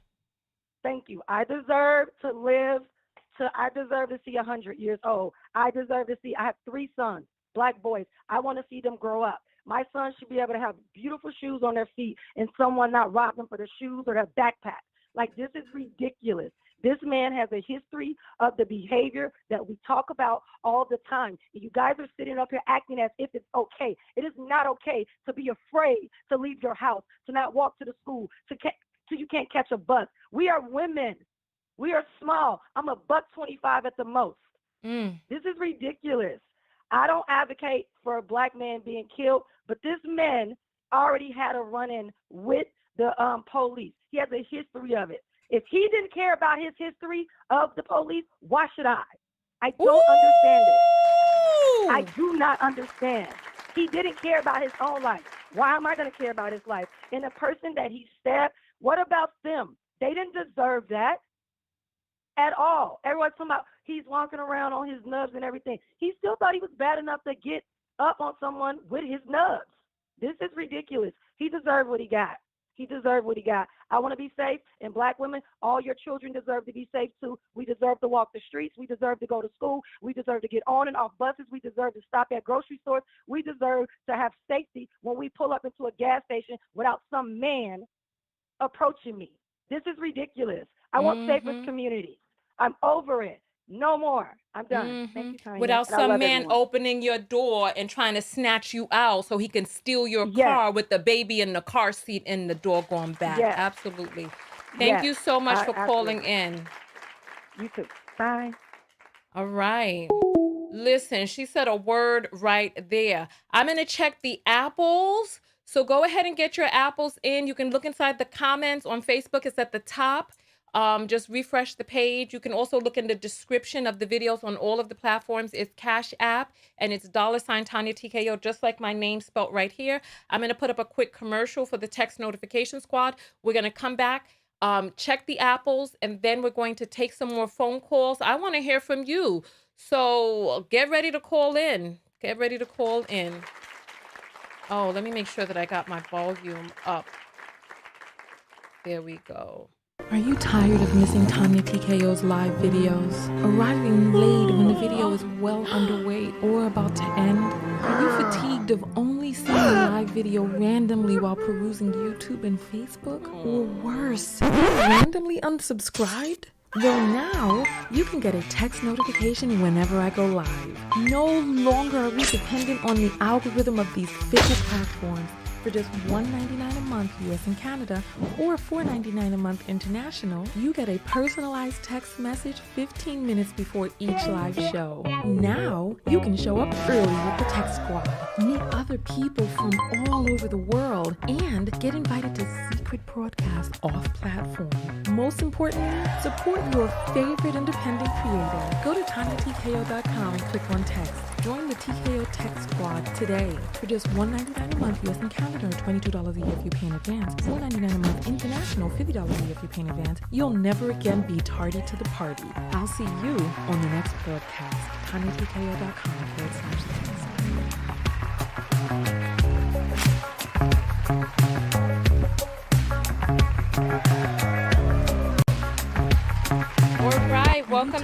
Thank you. I deserve to live I deserve to see 100 years old. I deserve to see, I have 3 sons, Black boys. I want to see them grow up. My son should be able to have beautiful shoes on their feet and someone not rob them for their shoes or their backpack. Like, this is ridiculous. This man has a history of the behavior that we talk about all the time. You guys are sitting up here acting as if it's okay. It is not okay to be afraid to leave your house, to not walk to the school, so you can't catch a bus. We are women. We are small. I'm a $125 at the most. This is ridiculous. I don't advocate for a Black man being killed, but this man already had a run-in with the police. He has a history of it. If he didn't care about his history of the police, why should I? I don't understand it. I do not understand. He didn't care about his own life. Why am I going to care about his life? And the person that he stabbed, what about them? They didn't deserve that at all. Everyone's talking about he's walking around on his nubs and everything. He still thought he was bad enough to get up on someone with his nubs. This is ridiculous. He deserved what he got. He deserved what he got. I want to be safe, and Black women, all your children deserve to be safe too. We deserve to walk the streets. We deserve to go to school. We deserve to get on and off buses. We deserve to stop at grocery stores. We deserve to have safety when we pull up into a gas station without some man approaching me. This is ridiculous. I want safer communities. I'm over it. No more. I'm done. Thank you, Tonya. Without And I some love man everyone. opening your door and trying to snatch you out so he can steal your car with the baby in the car seat in the doggone back. Yes. Absolutely. Thank you so much for calling in. You too. Bye. All right. Listen, she said a word right there. I'm going to check the apples. So go ahead and get your apples in. You can look inside the comments on Facebook. It's at the top. Just refresh the page. You can also look in the description of the videos on all of the platforms. It's Cash App and it's $Tanya TKO, just like my name spelled right here. I'm going to put up a quick commercial for the text notification squad. We're going to come back, check the apples, and then we're going to take some more phone calls. I want to hear from you. So get ready to call in. Get ready to call in. Oh, let me make sure that I got my volume up. There we go. Are you tired of missing Tonya TKO's live videos? Arriving late when the video is well underway or about to end? Are you fatigued of only seeing a live video randomly while perusing YouTube and Facebook? Or worse, randomly unsubscribed? Well, now you can get a text notification whenever I go live. No longer are we dependent on the algorithm of these fickle platforms. For just $1.99 a month US and Canada or $4.99 a month international, you get a personalized text message 15 minutes before each live show. Now, you can show up early with the Text Squad, meet other people from all over the world, and get invited to secret broadcasts off-platform. Most importantly, support your favorite independent creator. Go to TonyaTKO.com and click on text. Join the TKO Text Squad today for just $1.99 a month US and Canada or $22 a year if you pay in advance. $4.99 a month international, $50 a year if you pay in advance. You'll never again be tardy to the party. I'll see you on the next broadcast. TonyaTKO.com/text. All right, welcome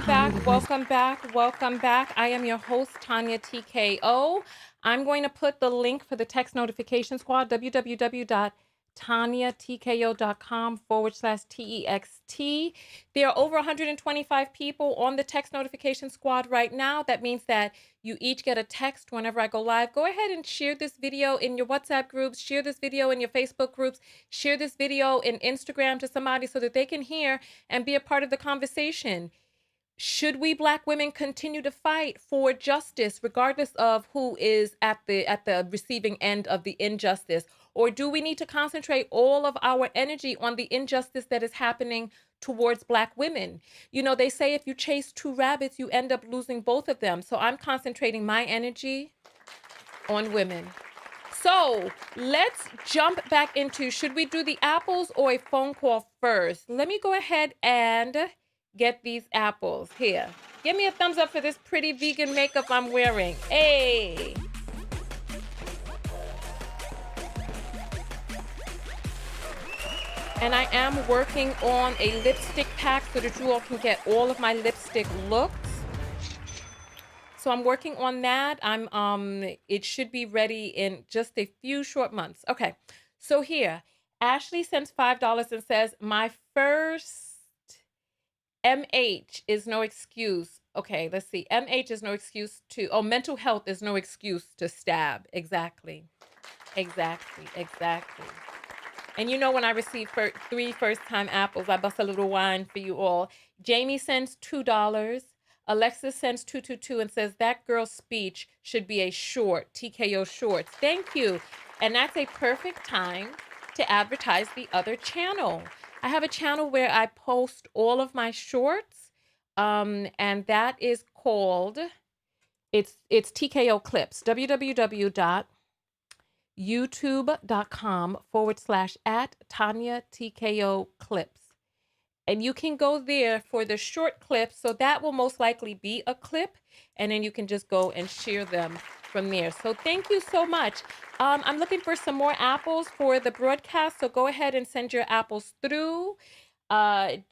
back. I am your host, Tonya TKO. I'm going to put the link for the text notification squad, www.tktx TonyaTKO.com/TEXT. There are over 125 people on the text notification squad right now. That means that you each get a text whenever I go live. Go ahead and share this video in your WhatsApp groups, share this video in your Facebook groups, share this video in Instagram to somebody so that they can hear and be a part of the conversation. Should we Black women continue to fight for justice, regardless of who is at the receiving end of the injustice? Or do we need to concentrate all of our energy on the injustice that is happening towards Black women? You know, they say if you chase two rabbits, you end up losing both of them. So I'm concentrating my energy on women. So let's jump back into, should we do the apples or a phone call first? Let me go ahead and get these apples here. Give me a thumbs up for this pretty vegan makeup I'm wearing. Hey. And I am working on a lipstick pack so that you all can get all of my lipstick looks. So I'm working on that. It should be ready in just a few short months. Okay. So here, Ashley sends $5 and says, my first MH is no excuse. Okay, let's see. MH is no excuse to, mental health is no excuse to stab. Exactly. And you know, when I receive 3 first-time apples, I bust a little wine for you all. Jamie sends $2. Alexis sends 222 and says, that girl's speech should be a short, TKO shorts. Thank you. And that's a perfect time to advertise the other channel. I have a channel where I post all of my shorts, and that is called, it's TKO Clips, www.youtube.com/@Tonya TKO Clips. And you can go there for the short clips, so that will most likely be a clip, and then you can just go and share them from there. So thank you so much. I'm looking for some more apples for the broadcast, so go ahead and send your apples through.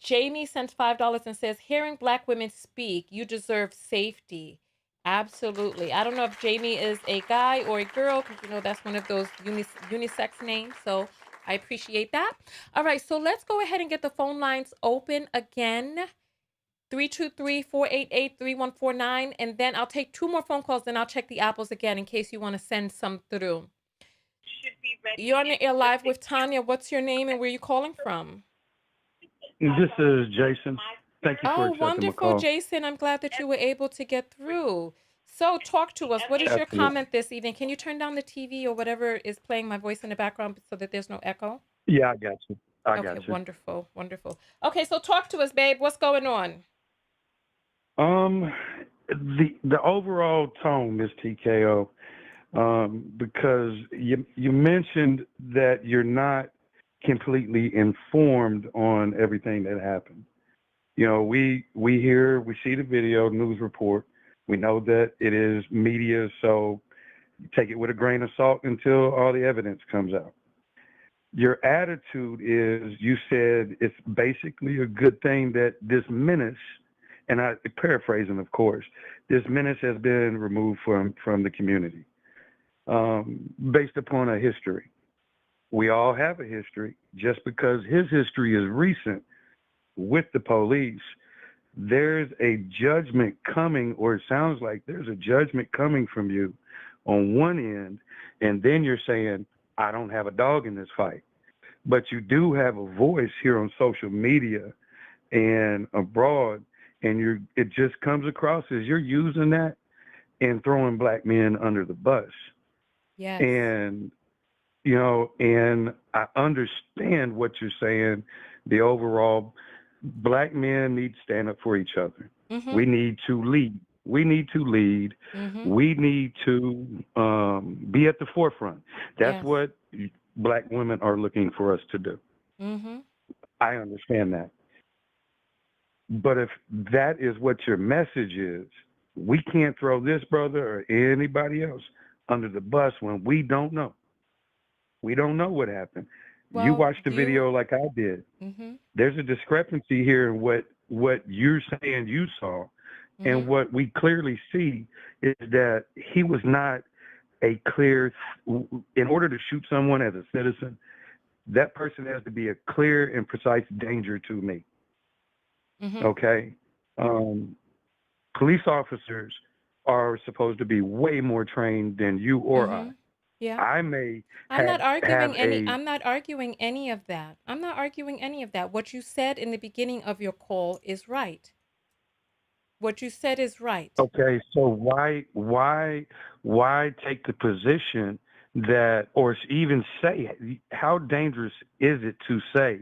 Jamie sends $5 and says, hearing Black women speak, you deserve safety. Absolutely. I don't know if Jamie is a guy or a girl, because you know that's one of those unisex names, so I appreciate that. All right, so let's go ahead and get the phone lines open again. 323-488-3149, and then I'll take 2 more phone calls, then I'll check the apples again in case you want to send some through. You're on the air live with Tonya. What's your name and where are you calling from? This is Jason. Thank you for accepting my wonderful, call. Jason. I'm glad that you were able to get through. So talk to us. What is your comment this evening? Can you turn down the TV or whatever is playing my voice in the background so that there's no echo? Yeah, I got you. I got you. Wonderful. Okay, so talk to us, babe. What's going on? The overall tone, Miss TKO, because you mentioned that you're not completely informed on everything that happened. You know, we see the video, news report. We know that it is media, so take it with a grain of salt until all the evidence comes out. Your attitude is, you said it's basically a good thing that this menace, and I paraphrasing, of course, this menace has been removed from the community based upon a history. We all have a history. Just because his history is recent with the police, there's a judgment coming, or it sounds like there's a judgment coming from you on one end, and then you're saying, I don't have a dog in this fight. But you do have a voice here on social media and abroad, and it just comes across as you're using that and throwing Black men under the bus. Yes. And, you know, and I understand what you're saying. The overall, Black men need to stand up for each other. Mm-hmm. We need to lead. We need to lead. Mm-hmm. We need to be at the forefront. That's what Black women are looking for us to do. Mm-hmm. I understand that. But if that is what your message is, we can't throw this brother or anybody else under the bus when we don't know. We don't know what happened. Well, you watched the video like I did. Mm-hmm. There's a discrepancy here in what you're saying you saw. Mm-hmm. And what we clearly see is that he was not a clear, in order to shoot someone as a citizen, that person has to be a clear and precise danger to me. Mm-hmm. Okay. Police officers are supposed to be way more trained than you or Mm-hmm. Yeah. I may I'm not have arguing any a I'm not arguing any of that. I'm not arguing any of that. What you said in the beginning of your call is right. What you said is right. okay. So why take the position that, or even say, how dangerous is it to say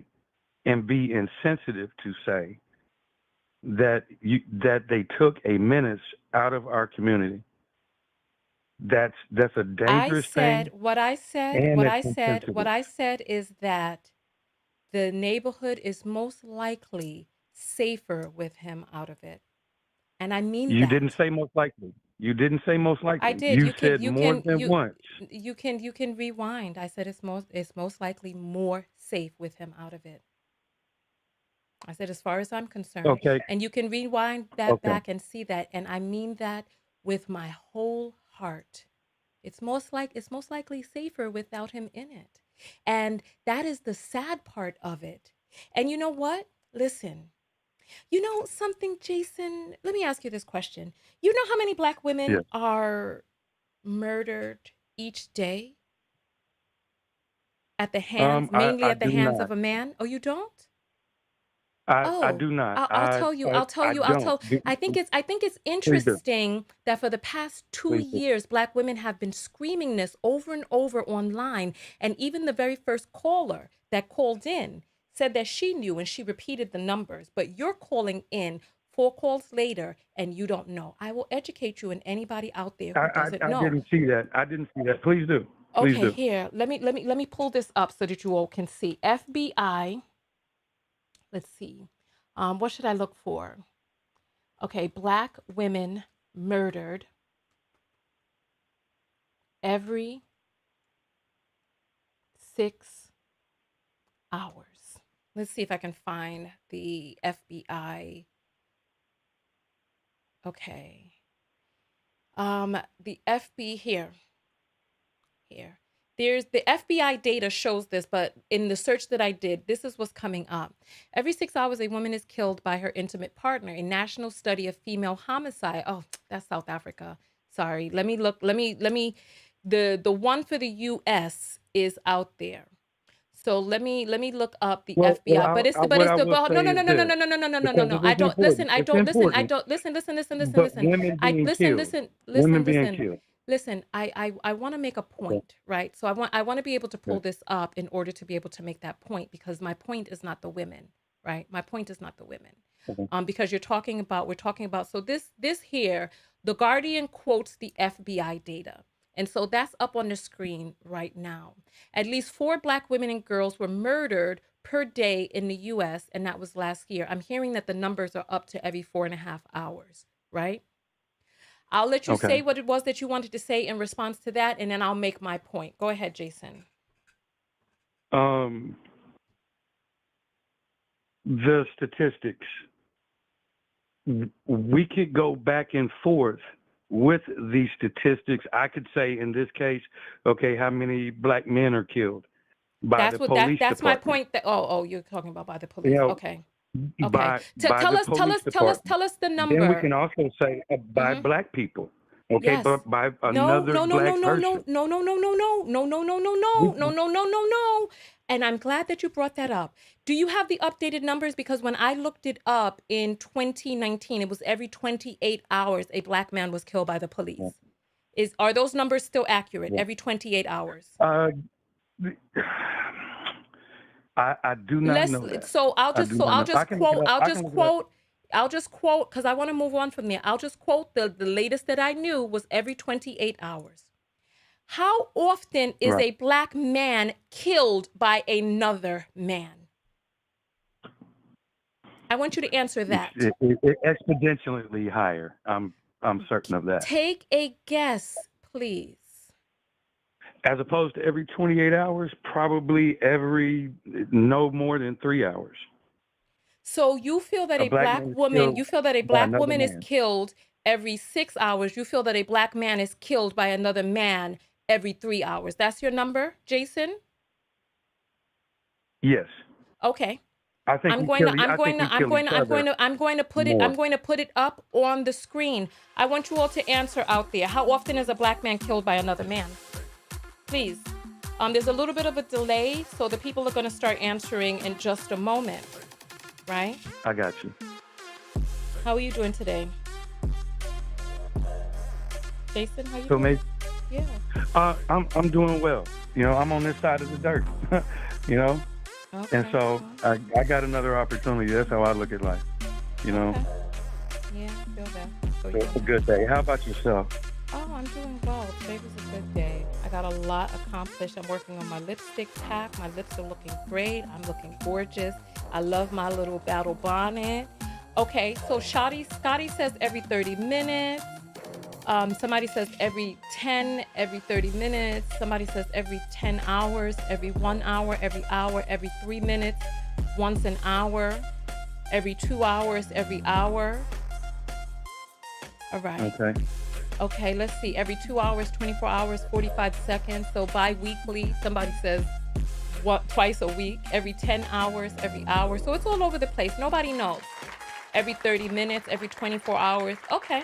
and be insensitive to say that they took a menace out of our community? That's a I dangerous said thing, what I said, and what it's I said, what insensitive. I said is that the neighborhood is most likely safer with him out of it. And I mean You didn't that. say most likely. You didn't say most I likely. did. You said more than once. You can rewind. I said it's most likely more safe with him out of it. I said as far as I'm concerned. Okay. And you can rewind that Okay. back and see that. And I mean that with my whole heart. It's most likely safer without him in it. And that is the sad part of it. And you know what? Listen, you know something, Jason? Let me ask you this question. You know how many black women Yes. are murdered each day at the mainly I at the do hands not. of a man? Oh, you don't? I Oh, do not. I'll tell you. I'll tell I you. I'll don't. tell. I think it's Please do. interesting that for the past two Please do. years, black women have been screaming this over and over online, and even the very first caller that called in said that she knew and she repeated the numbers. But you're calling in 4 calls later, and you don't know. I will educate you and anybody out there who doesn't I know. didn't see that. I didn't see that. Please do. Please Okay, do. here. Let me pull this up so that you all can see. FBI. Let's see. What should I look for? Okay, black women murdered every 6 hours. Let's see if I can find the FBI. Okay. The FB here. Here. There's the FBI data shows this, but in the search that I did, this is what's coming up. Every 6 hours, a woman is killed by her intimate partner. A national study of female homicide. Oh, that's South Africa. Sorry. Let me look. The one for the US is out there. So let me look up the FBI. But What I it's the will but no say no is no no no this, no no no no no no no because no. it I is don't important. listen. I It's don't listen. I important. don't listen. But Listen. women I being listen. killed. Listen. Women Listen. being Listen. killed. Listen. I want to make a Okay. point, right? So I want to be able to pull Okay. this up in order to be able to make that point because my point is not the women, right? My point is not the women. Okay. Because we're talking about so this here, the Guardian quotes the FBI data. And so that's up on the screen right now. At least 4 black women and girls were murdered per day in the US, and that was last year. I'm hearing that the numbers are up to every 4.5 hours, right? I'll let you say Okay. what it was that you wanted to say in response to that, and then I'll make my point. Go ahead, Jason. The statistics. We could go back and forth with these statistics. I could say in this case, okay, how many black men are killed by the police That's my department? point. You're talking about by the You police. know, Okay. by Tell the us police department. tell us the Then we number. can also say by Mm-hmm. black people, okay, Yes. but by No, another no, no, no, black no, no, person. no, no, no, no, no, no, no, no, no, no, no, no, no, no, no. And I'm glad that you brought that up. Do you have the updated numbers? Because when I looked it up in 2019, it was every 28 hours a black man was killed by the police. Are those numbers still accurate? Yeah. Every 28 hours? I do not know that. So I'll I just do not know. I can look it up. I can look it up. I'll just quote because I want to move on from there. I'll just quote the latest that I knew was every 28 hours. How often is Right. a black man killed by another man? I want you to answer that. It exponentially higher. I'm certain of that. Take a guess, please. As opposed to every 28 hours, probably every no more than 3 hours. So you feel that A a black black man is woman, killed you feel that a by black another woman is man. killed every 6 hours. You feel that a black man is killed by another man every 3 hours. That's your number, Jason? Yes. Okay. I think I'm we going kill. to, I'm I think going we to, I'm kill going each to, I'm going other to, I'm going to put it, I'm more. going to put it up on the screen. I want you all to answer out there. How often is a black man killed by another man? Please. There's a little bit of a delay, so the people are going to start answering in just a moment, right? I got you. How are you doing today? Jason, how you So doing? maybe Yeah. I'm doing well. You know, I'm on this side of the dirt. You know, Okay. and so I got another opportunity. That's how I look at life. You know, Okay. Yeah, I feel that. So so it's a good day. How about yourself? Oh, I'm doing well. Today was a good day. I got a lot accomplished. I'm working on my lipstick pack. My lips are looking great. I'm looking gorgeous. I love my little battle bonnet. Okay, so Scotty says every 30 minutes. Somebody says every 10, every 30 minutes. Somebody says every 10 hours, every 1 hour, every 3 minutes, once an hour, every 2 hours, every hour. All right. Okay, let's see. Every 2 hours, 24 hours, 45 seconds. So bi-weekly, somebody says twice a week, every 10 hours, every hour. So it's all over the place. Nobody knows. Every 30 minutes, every 24 hours. Okay.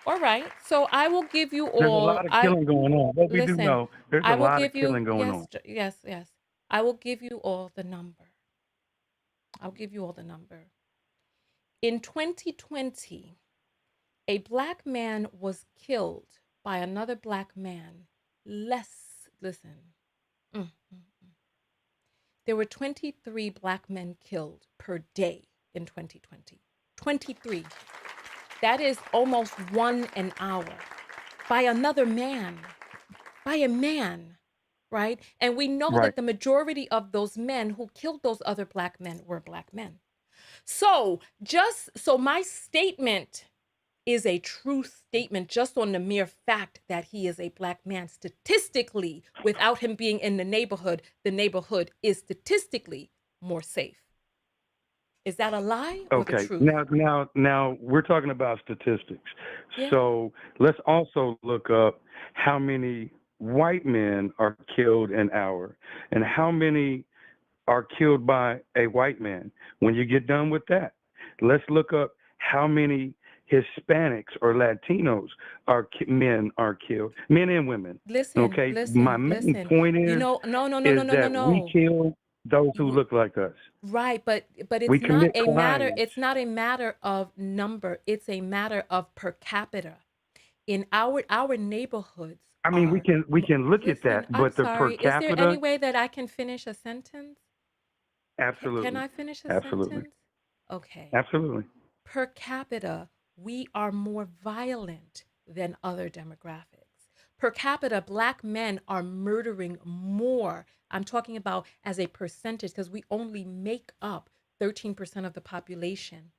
All right. So I will give you all. There's a lot of killing going on. But we do know there's a lot of killing going on. Yes. I will give you all the number. I'll give you all the number. In 2020, a black man was killed by another black man. Listen. There were 23 black men killed per day in 2020. 23. That is almost 1 an hour by another man, by a man, right? And we know that the majority of those men who killed those other black men were black men. So my statement is a true statement just on the mere fact that he is a black man. Statistically, without him being in the neighborhood is statistically more safe. Is that a lie or the truth? Now we're talking about statistics. Yeah. So let's also look up how many white men are killed an hour and how many are killed by a white man. When you get done with that, let's look up how many Hispanics or Latinos men are killed, men and women. Listen. My main point is, No. we kill those who look like us. Right, but We it's not commit a matter. crimes. It's not a matter of number. It's a matter of per capita. In our neighborhoods. I mean, we can look at that, I'm but the per sorry. Is there any capita, way that I can finish a sentence? absolutely. Can I finish a Absolutely. sentence? Okay. Absolutely. Per capita, we are more violent than other demographics. Per capita, black men are murdering more. I'm talking about as a percentage because we only make up 13% of the population.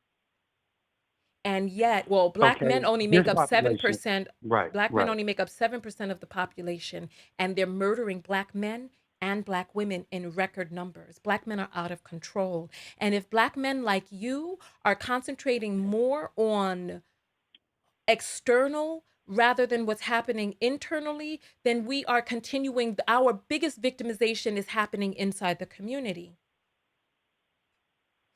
And yet, black men only make up 7%. Black men only make up 7% of the population, and they're murdering black men and black women in record numbers. Black men are out of control. And if black men like you are concentrating more on external rather than what's happening internally, then we are continuing, our biggest victimization is happening inside the community.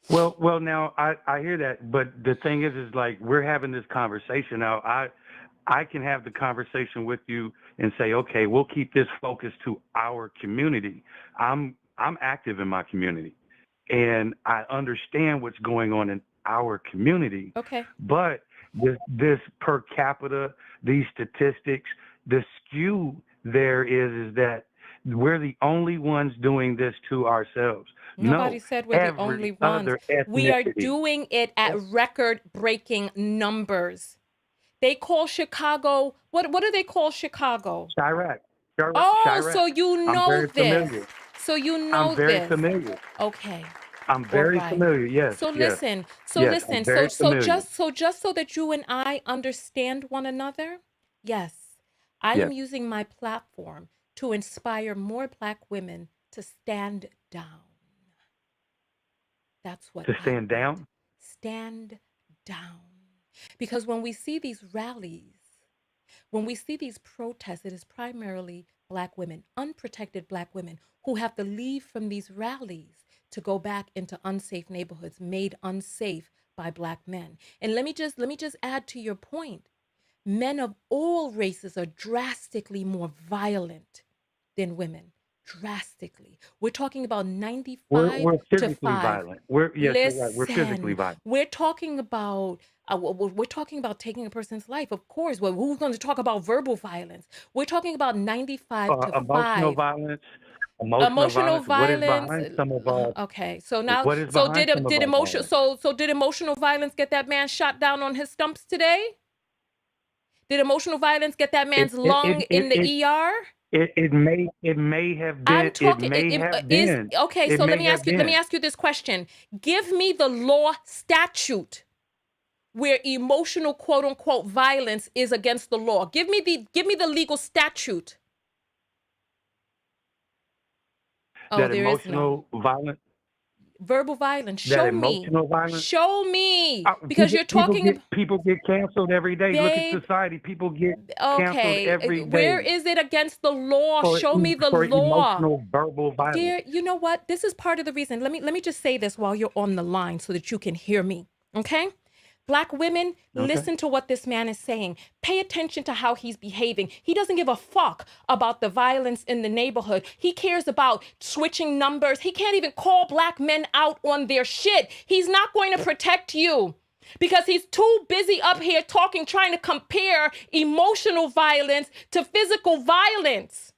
Well, now I hear that, but the thing is like we're having this conversation now. I can have the conversation with you and say, okay, we'll keep this focused to our community. I'm active in my community, and I understand what's going on in our community. Okay. But this per capita, these statistics, the skew there is that we're the only ones doing this to ourselves. Nobody said we're the only ones. We are doing it at record-breaking numbers. They call Chicago, what do they call Chicago? Chirac. Chirac. So you know this. Familiar. So you know I'm very this. familiar. Okay. I'm very familiar. Yes. So yes. listen. Yes, So just so that you and I understand one another. Yes. I am using my platform to inspire more black women to stand down. That's what. To stand down? Stand down. Because when we see these rallies, when we see these protests, it is primarily black women, unprotected black women, who have to leave from these rallies to go back into unsafe neighborhoods made unsafe by Black men. And let me just add to your point. Men of all races are drastically more violent than women. Drastically. We're talking about 95 We're to physically 5. violent. Yes, you're right. We're physically Listen, violent. we're talking about taking a person's life. Of course. Well, who's going to talk about verbal violence? We're talking about 95 to Emotional 5. violence. Emotional What is violence. behind some of our Okay. So now, what is so behind some of did our emotional, violence? so did emotional violence get that man shot down on his stumps today? Did emotional violence get that It man's it it lung it in the it, ER? it may have I'm been talking okay, it so may have let me been. ask you this question. Give me the law statute where emotional quote unquote violence is against the law. Give me the legal statute. Oh, That there is none. emotional violence. Verbal violence. That Show me. emotional violence. Show me. Because People you're talking about, people get canceled every day. Look at babe. society. People get canceled Okay. every Where day is it against the law? for Show me the for law. emotional verbal violence. Dear, you know what? This is part of the reason. Let me just say this while you're on the line so that you can hear me. Okay? Black women, Okay. listen to what this man is saying. Pay attention to how he's behaving. He doesn't give a fuck about the violence in the neighborhood. He cares about switching numbers. He can't even call Black men out on their shit. He's not going to protect you because he's too busy up here talking, trying to compare emotional violence to physical violence.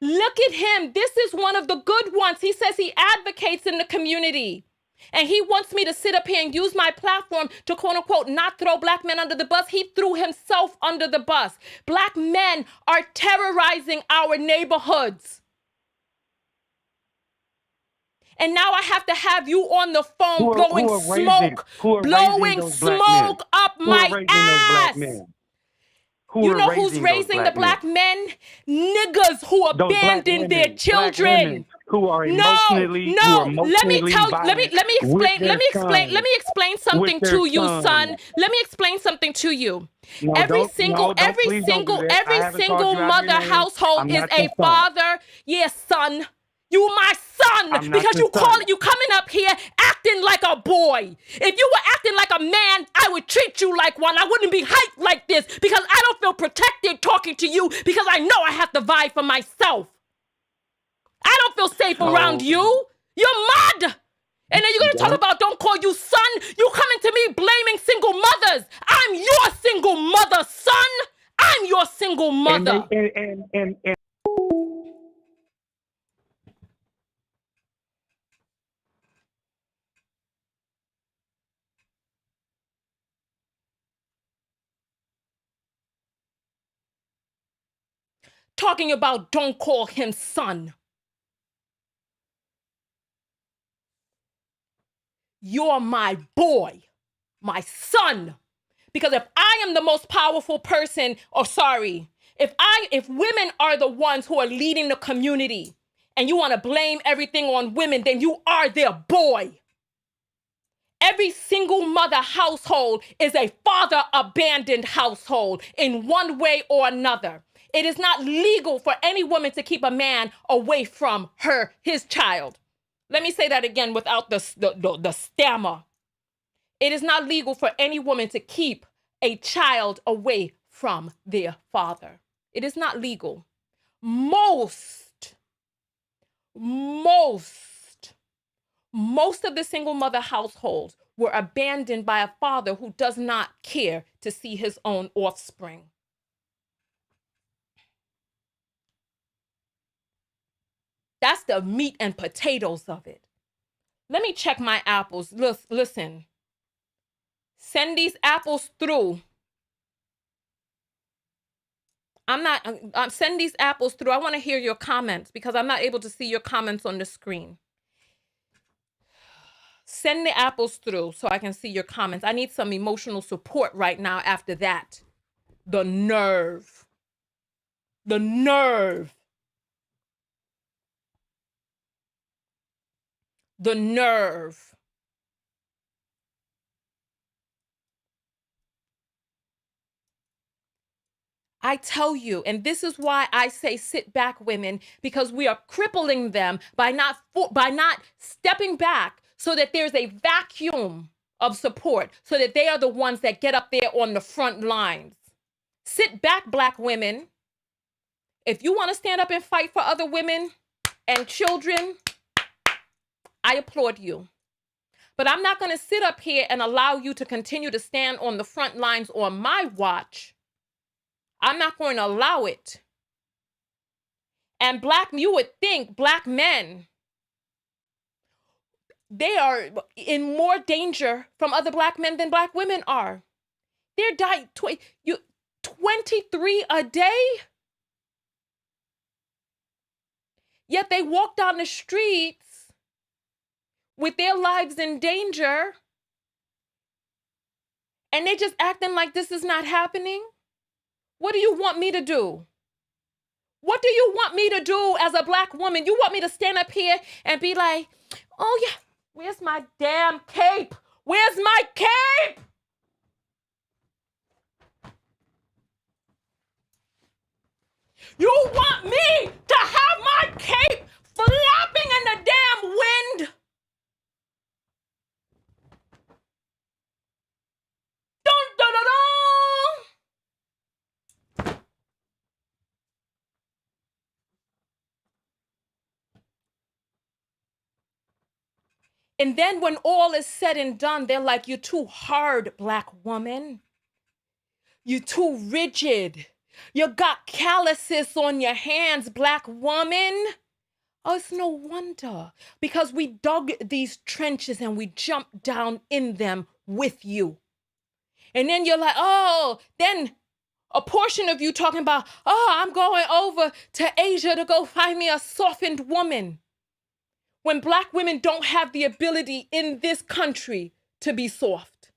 Look at him. This is one of the good ones. He says he advocates in the community. And he wants me to sit up here and use my platform to quote unquote not throw Black men under the bus. He threw himself under the bus. Black men are terrorizing our neighborhoods. And now I have to have you on the phone blowing smoke up my ass. You know who's raising the Black men? Niggas who abandon their children. Who are emotionally Let me explain something to you, son. son. Let me explain something to you. No, Every single mother household is a father. Yes, son. You my son because you coming up here acting like a boy. If you were acting like a man, I would treat you like one. I wouldn't be hyped like this because I don't feel protected talking to you because I know I have to vie for myself. I don't feel safe around you. You're mad. And then you're gonna talk about don't call you son. You coming to me blaming single mothers. I'm your single mother, son. I'm your single mother. And Talking about don't call him son. You're my boy, my son. Because if I am the most powerful person, if women are the ones who are leading the community and you want to blame everything on women, then you are their boy. Every single mother household is a father abandoned household in one way or another. It is not legal for any woman to keep a man away from his child. Let me say that again without the stammer. It is not legal for any woman to keep a child away from their father. It is not legal. Most of the single mother households were abandoned by a father who does not care to see his own offspring. That's the meat and potatoes of it. Let me check my apples. Listen. Send these apples through. Send these apples through. I want to hear your comments because I'm not able to see your comments on the screen. Send the apples through so I can see your comments. I need some emotional support right now after that. The nerve. The nerve. The nerve. I tell you, and this is why I say sit back, women, because we are crippling them by not stepping back so that there's a vacuum of support, so that they are the ones that get up there on the front lines. Sit back, Black women. If you want to stand up and fight for other women and children, I applaud you. But I'm not going to sit up here and allow you to continue to stand on the front lines on my watch. I'm not going to allow it. And you would think Black men, they are in more danger from other Black men than Black women are. They're dying 23 a day. Yet they walk down the streets with their lives in danger, and they're just acting like this is not happening. What do you want me to do? What do you want me to do as a Black woman? You want me to stand up here and be like, oh yeah, where's my damn cape? Where's my cape? You want me to have my cape flapping in the damn wind? Dun, dun, dun, dun. And then when all is said and done, they're like, you're too hard, Black woman. You're too rigid. You got calluses on your hands, Black woman. Oh, it's no wonder, because we dug these trenches and we jumped down in them with you. And then you're like, oh, then a portion of you talking about, oh, I'm going over to Asia to go find me a softened woman. When Black women don't have the ability in this country to be soft.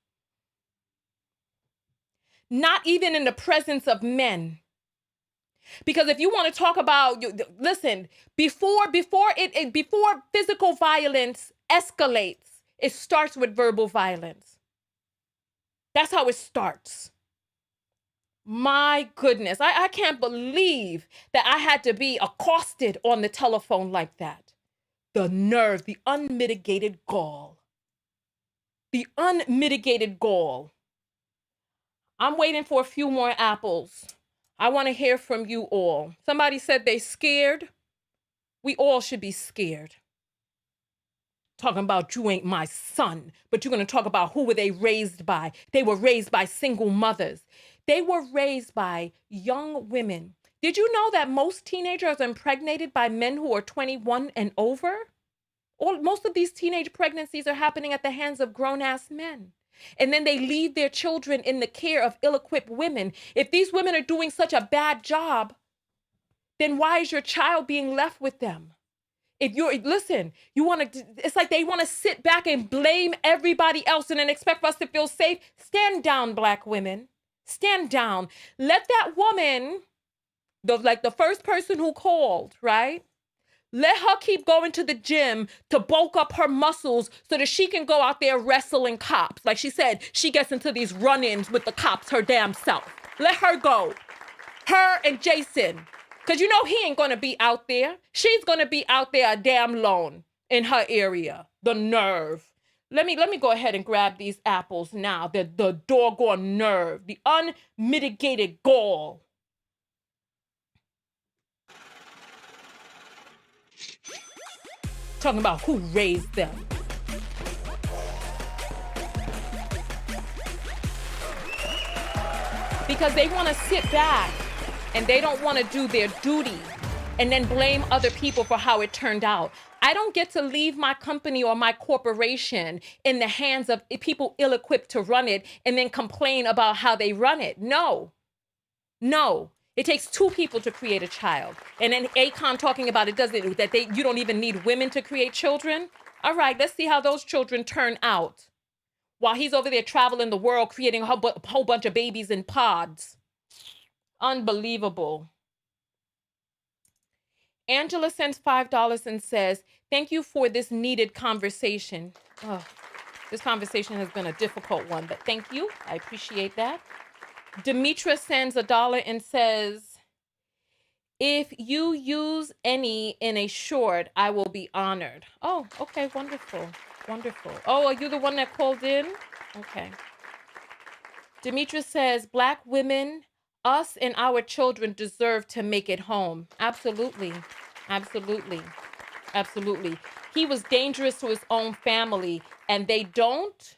Not even in the presence of men. Because if you want to talk about, listen, before physical violence escalates, it starts with verbal violence. That's how it starts. My goodness, I can't believe that I had to be accosted on the telephone like that. The nerve, the unmitigated gall. The unmitigated gall. I'm waiting for a few more apples. I want to hear from you all. Somebody said they scared. We all should be scared. Talking about you ain't my son, but you're going to talk about who were they raised by. They were raised by single mothers. They were raised by young women. Did you know that most teenagers are impregnated by men who are 21 and over? Most of these teenage pregnancies are happening at the hands of grown-ass men. And then they leave their children in the care of ill-equipped women. If these women are doing such a bad job, then why is your child being left with them? If it's like they want to sit back and blame everybody else and then expect us to feel safe. Stand down, Black women. Stand down. Let that woman, the first person who called, right? Let her keep going to the gym to bulk up her muscles so that she can go out there wrestling cops. Like she said, she gets into these run-ins with the cops her damn self. Let her go. Her and Jason. Because you know he ain't going to be out there. She's going to be out there a damn lone in her area. The nerve. Let me go ahead and grab these apples now. The doggone nerve. The unmitigated gall. Talking about who raised them. Because they want to sit back and they don't want to do their duty and then blame other people for how it turned out. I don't get to leave my company or my corporation in the hands of people ill-equipped to run it and then complain about how they run it. No. It takes two people to create a child. And then Akon talking about you don't even need women to create children. All right, let's see how those children turn out. While he's over there traveling the world, creating a whole bunch of babies in pods. Unbelievable. Angela sends $5 and says, thank you for this needed conversation. Oh, this conversation has been a difficult one, but thank you. I appreciate that. Demetra sends $1 and says, if you use any in a short, I will be honored. Oh, okay, wonderful, wonderful. Oh, are you the one that called in? Okay. Demetra says, Black women, us and our children deserve to make it home. Absolutely, absolutely, absolutely. He was dangerous to his own family, and they don't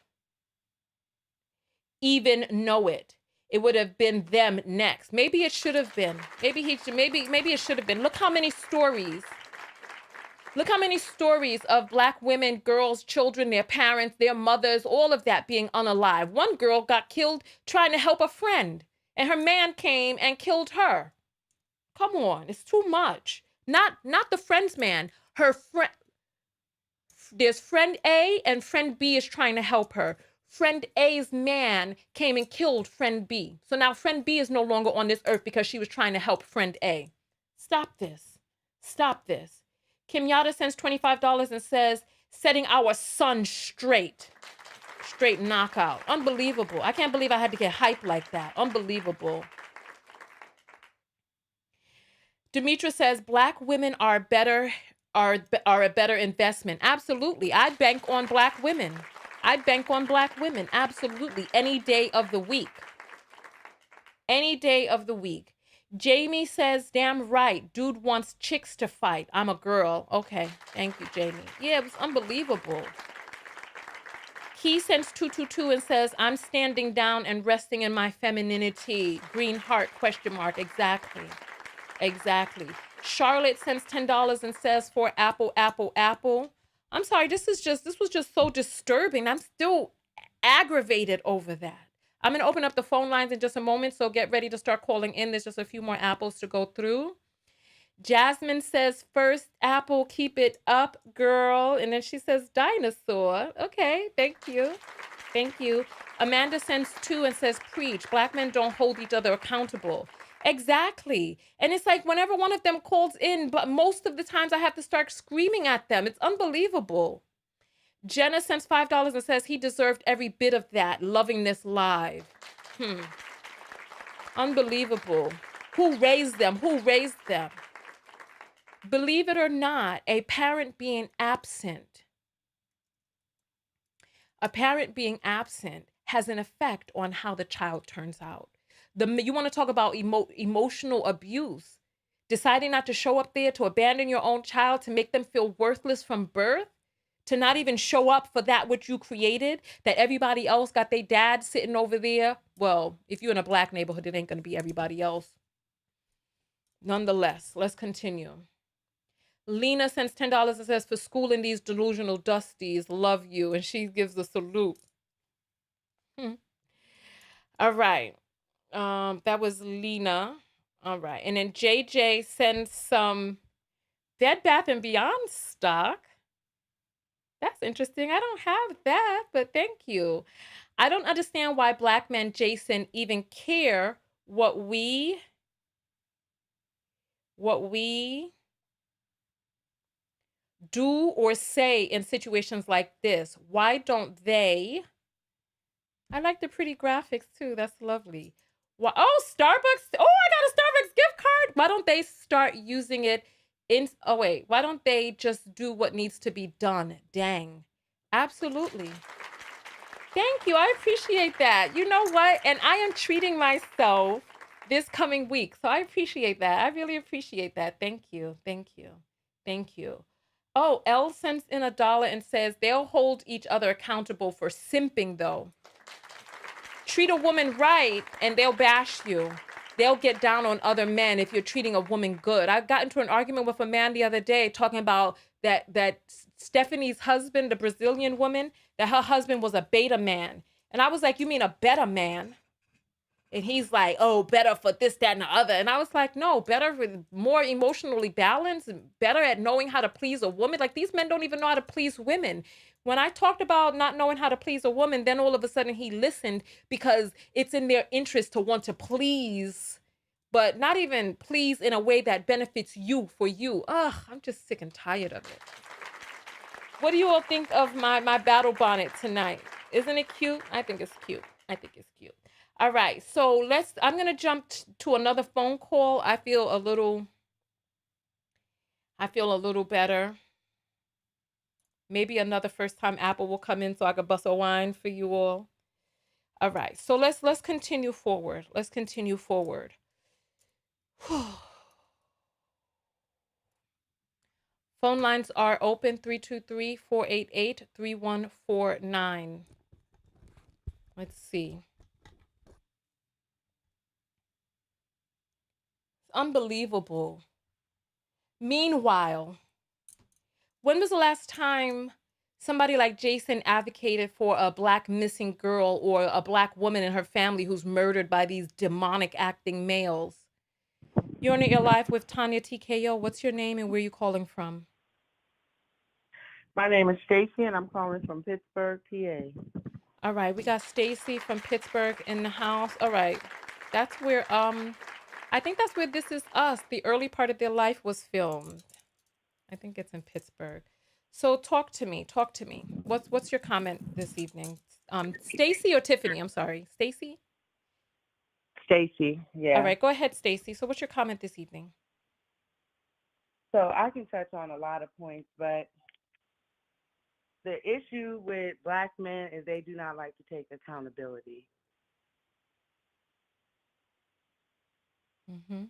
even know it. It would have been them next. Maybe it should have been. Maybe it should have been. Look how many stories. Look how many stories of Black women, girls, children, their parents, their mothers, all of that being unalive. One girl got killed trying to help a friend, and her man came and killed her. Come on, it's too much. Not the friend's man. Her friend. There's friend A and friend B is trying to help her. Friend A's man came and killed friend B. So now friend B is no longer on this earth because she was trying to help friend A. Stop this. Stop this. Kim Yada sends $25 and says, setting our son straight. Straight knockout. Unbelievable. I can't believe I had to get hype like that. Unbelievable. Demetra says, Black women are a better investment. Absolutely. I'd bank on Black women. I'd bank on Black women. Absolutely. Any day of the week. Any day of the week. Jamie says, damn right. Dude wants chicks to fight. I'm a girl. Okay. Thank you, Jamie. Yeah, it was unbelievable. He sends 222 and says, I'm standing down and resting in my femininity. Green heart, question mark. Exactly. Exactly. Charlotte sends $10 and says, for apple, apple, apple. I'm sorry, this was just so disturbing. I'm still aggravated over that. I'm going to open up the phone lines in just a moment, so get ready to start calling in. There's just a few more apples to go through. Jasmine says, first apple, keep it up, girl. And then she says, dinosaur. Okay, thank you. Thank you. Amanda sends 2 and says, preach. Black men don't hold each other accountable. Exactly. And it's like whenever one of them calls in, but most of the times I have to start screaming at them. It's unbelievable. Jenna sends $5 and says he deserved every bit of that. Loving this live. Unbelievable. Who raised them? Who raised them? Believe it or not, a parent being absent has an effect on how the child turns out. You want to talk about emotional abuse, deciding not to show up there, to abandon your own child, to make them feel worthless from birth, to not even show up for that which you created, that everybody else got their dad sitting over there. Well, if you're in a Black neighborhood, it ain't going to be everybody else. Nonetheless, let's continue. Lena sends $10 and says, for schooling these delusional dusties, love you. And she gives a salute. All right. That was Lena. All right. And then JJ sends some Bed Bath & Beyond stock. That's interesting. I don't have that, but thank you. I don't understand why Black men, Jason, even care what we do or say in situations like this. Why don't they? I like the pretty graphics too. That's lovely. Why, oh, Starbucks. Oh, I got a Starbucks gift card. Why don't they start using it why don't they just do what needs to be done? Dang. Absolutely. Thank you. I appreciate that. You know what? And I am treating myself this coming week. So I appreciate that. I really appreciate that. Thank you. Thank you. Thank you. Oh, Elle sends in $1 and says they'll hold each other accountable for simping though. Treat a woman right and they'll bash you. They'll get down on other men if you're treating a woman good. I got into an argument with a man the other day talking about that Stephanie's husband, the Brazilian woman, that her husband was a beta man. And I was like, you mean a better man? And he's like, oh, better for this, that, and the other. And I was like, no, better with more emotionally balanced and better at knowing how to please a woman. Like, these men don't even know how to please women. When I talked about not knowing how to please a woman, then all of a sudden he listened because it's in their interest to want to please, but not even please in a way that benefits you for you. Ugh, I'm just sick and tired of it. What do you all think of my battle bonnet tonight? Isn't it cute? I think it's cute. I think it's cute. All right. So I'm going to jump to another phone call. I feel a little better. Maybe another first time Apple will come in so I could bust a wine for you all. All right. So let's continue forward. Let's continue forward. Phone lines are open 323-488-3149. Let's see. It's unbelievable. Meanwhile, when was the last time somebody like Jason advocated for a Black missing girl or a Black woman in her family who's murdered by these demonic acting males? You're on Your Life with Tonya TKO. What's your name and where are you calling from? My name is Stacy, and I'm calling from Pittsburgh, PA. All right, we got Stacy from Pittsburgh in the house. All right, that's where I think that's where This Is Us, the early part of their life, was filmed. I think it's in Pittsburgh. So talk to me. Talk to me. What's your comment this evening? Stacy or Tiffany? I'm sorry, Stacy. Stacy, yeah. All right, go ahead, Stacy. So what's your comment this evening? So I can touch on a lot of points, but the issue with Black men is they do not like to take accountability. Mm-hmm.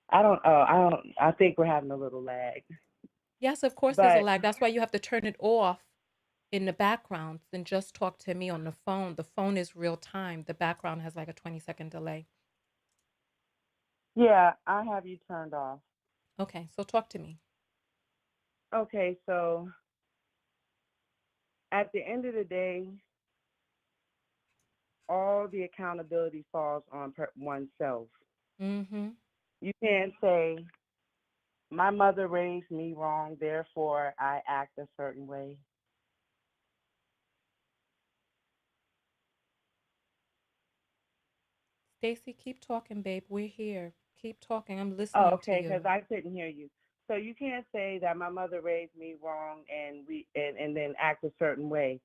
I think we're having a little lag. Yes, of course there's a lag. That's why you have to turn it off in the background and just talk to me on the phone. The phone is real time. The background has like a 20-second delay. Yeah, I have you turned off. Okay, so talk to me. Okay, so at the end of the day, all the accountability falls on oneself. Mm-hmm. You can't say, my mother raised me wrong, therefore I act a certain way. Stacy, keep talking, babe. We're here. Keep talking. I'm Oh, listening to okay, you. because I couldn't hear you. So you can't say that my mother raised me wrong and then act a certain way.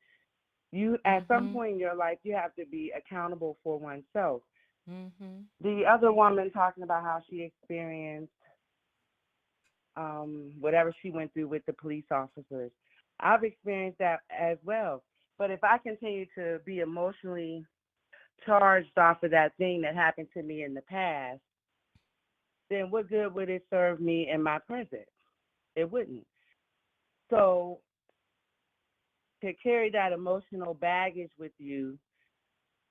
You at some point in your life you have to be accountable for oneself. Mm-hmm. The other woman talking about how she experienced whatever she went through with the police officers. I've experienced that as well. But if I continue to be emotionally charged off of that thing that happened to me in the past, then what good would it serve me in my present? It wouldn't. So to carry that emotional baggage with you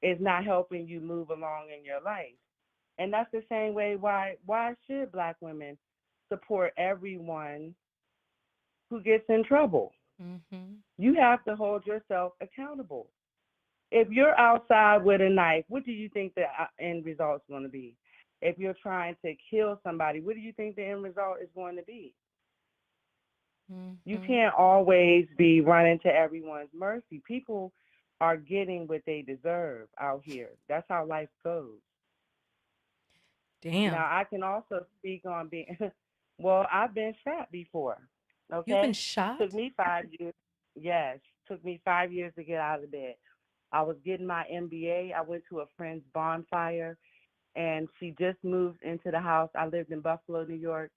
is not helping you move along in your life. And that's the same way why should Black women support everyone who gets in trouble? Mm-hmm. You have to hold yourself accountable. If you're outside with a knife, what do you think the end result is going to be? If you're trying to kill somebody, what do you think the end result is going to be? Mm-hmm. You can't always be running to everyone's mercy. People are getting what they deserve out here. That's how life goes. Damn. Now, I can also speak on being, well, I've been shot before. Okay? You've been shot? Took me 5 years. Yes. Took me 5 years to get out of bed. I was getting my MBA. I went to a friend's bonfire, and she just moved into the house. I lived in Buffalo, New York.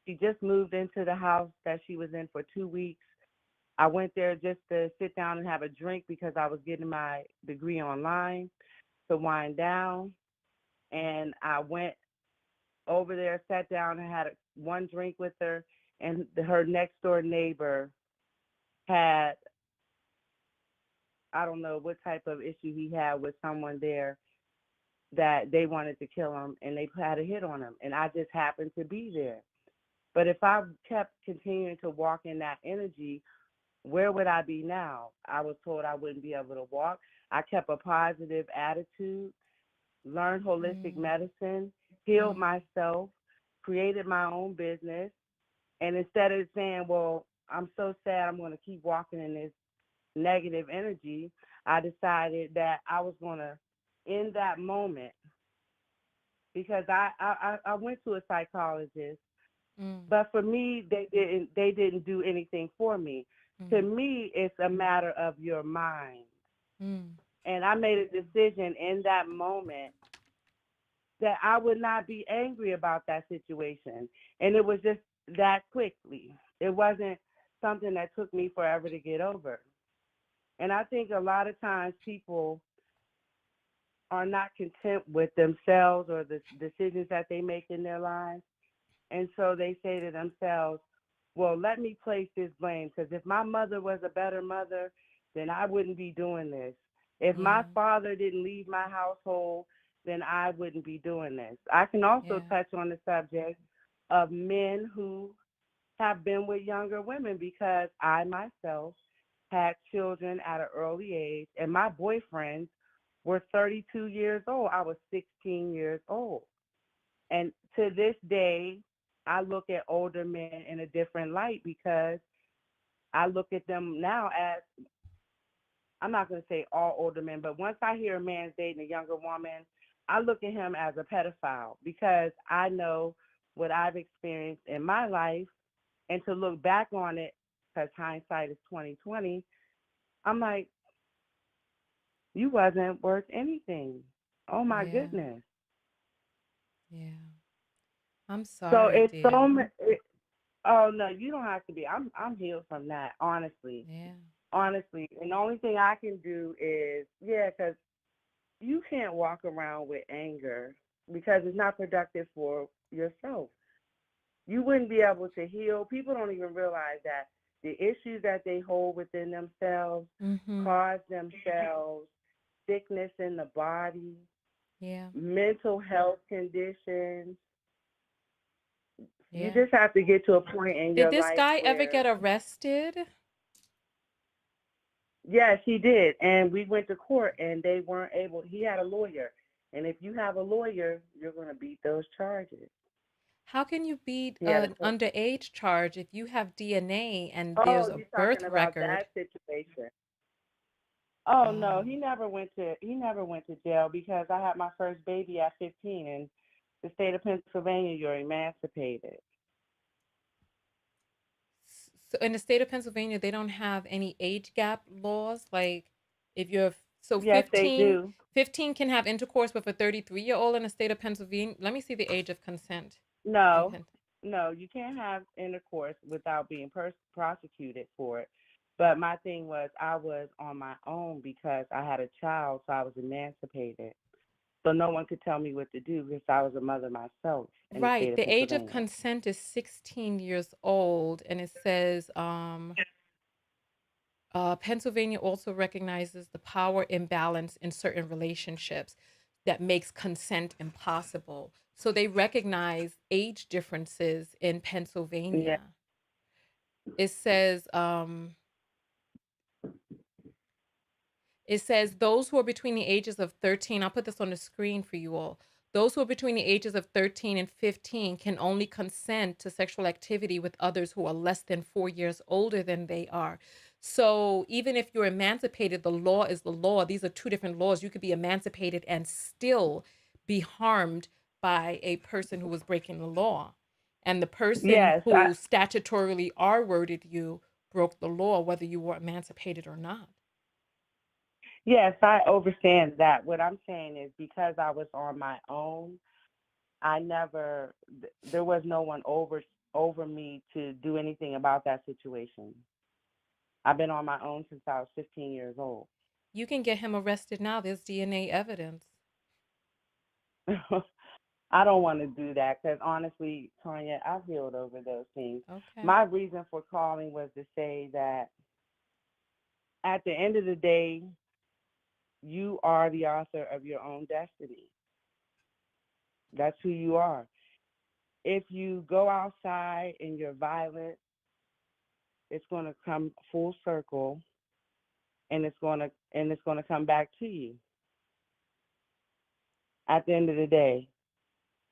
She just moved into the house that she was in for 2 weeks. I went there just to sit down and have a drink because I was getting my degree online to wind down. And I went over there, sat down, and had one drink with her. And her next door neighbor had, I don't know what type of issue he had with someone there that they wanted to kill him, and they had a hit on him. And I just happened to be there. But if I kept continuing to walk in that energy, where would I be now? I was told I wouldn't be able to walk. I kept a positive attitude, learned holistic medicine, healed myself, created my own business. And instead of saying, well, I'm so sad, I'm going to keep walking in this negative energy, I decided that I was going to, in that moment, because I went to a psychologist, but for me, they didn't do anything for me. To me, it's a matter of your mind. And I made a decision in that moment that I would not be angry about that situation. And it was just that quickly. It wasn't something that took me forever to get over. And I think a lot of times people are not content with themselves or the decisions that they make in their lives. And so they say to themselves, well, let me place this blame, because if my mother was a better mother, then I wouldn't be doing this. If my Yeah. father didn't leave my household, then I wouldn't be doing this. I can also Yeah. touch on the subject of men who have been with younger women, because I myself had children at an early age, and my boyfriends were 32 years old. I was 16 years old. And to this day, I look at older men in a different light, because I look at them now as, I'm not going to say all older men, but once I hear a man's dating a younger woman, I look at him as a pedophile, because I know what I've experienced in my life. And to look back on it, because hindsight is 2020, I'm like, you wasn't worth anything. Oh my Yeah. goodness. Yeah. I'm So sorry, it's dear. oh no, you don't have to be. I'm healed from that, honestly. Yeah. Honestly. And the only thing I can do is, yeah, because you can't walk around with anger, because it's not productive for yourself. You wouldn't be able to heal. People don't even realize that the issues that they hold within themselves Mm-hmm. cause themselves sickness in the body, Yeah. mental health conditions. You Yeah. just have to get to a point in Did your this life guy ever where, get arrested? yes, he did. And we went to court and they weren't able, he had a lawyer. And if you have a lawyer, you're going to beat those charges. How can you beat He had a, an underage charge if you have DNA and oh, there's a you're birth talking about record? that situation. Oh no, Oh. he never went to jail, because I had my first baby at 15. In the state of Pennsylvania, you're emancipated. So in the state of Pennsylvania, they don't have any age gap laws. Like if you're so Yes, they 15, do. 15 can have intercourse with a 33-year-old in the state of Pennsylvania. Let me see the age of consent in No, Penn. no, you can't have intercourse without being prosecuted for it. But my thing was, I was on my own because I had a child, so I was emancipated. So no one could tell me what to do, because I was a mother myself in the state Right. of The age of Pennsylvania. consent is 16 years old, and it says Pennsylvania also recognizes the power imbalance in certain relationships that makes consent impossible. So they recognize age differences in Yeah. Pennsylvania. It says those who are between the ages of 13, I'll put this on the screen for you all. Those who are between the ages of 13 and 15 can only consent to sexual activity with others who are less than 4 years older than they are. So even if you're emancipated, the law is the law. These are two different laws. You could be emancipated and still be harmed by a person who was breaking the law. And the person Yes, who statutorily R-worded you broke the law, whether you were emancipated or not. yes, I understand that. What I'm saying is, because I was on my own, I never, there was no one over me to do anything about that situation. I've been on my own since I was 15 years old. You can get him arrested now. There's DNA evidence. I don't want to do that, because honestly, Tonya, I've healed over those things. Okay. My reason for calling was to say that at the end of the day, you are the author of your own destiny. That's who you are. If you go outside and you're violent, it's going to come full circle, and it's going to come back to you at the end of the day.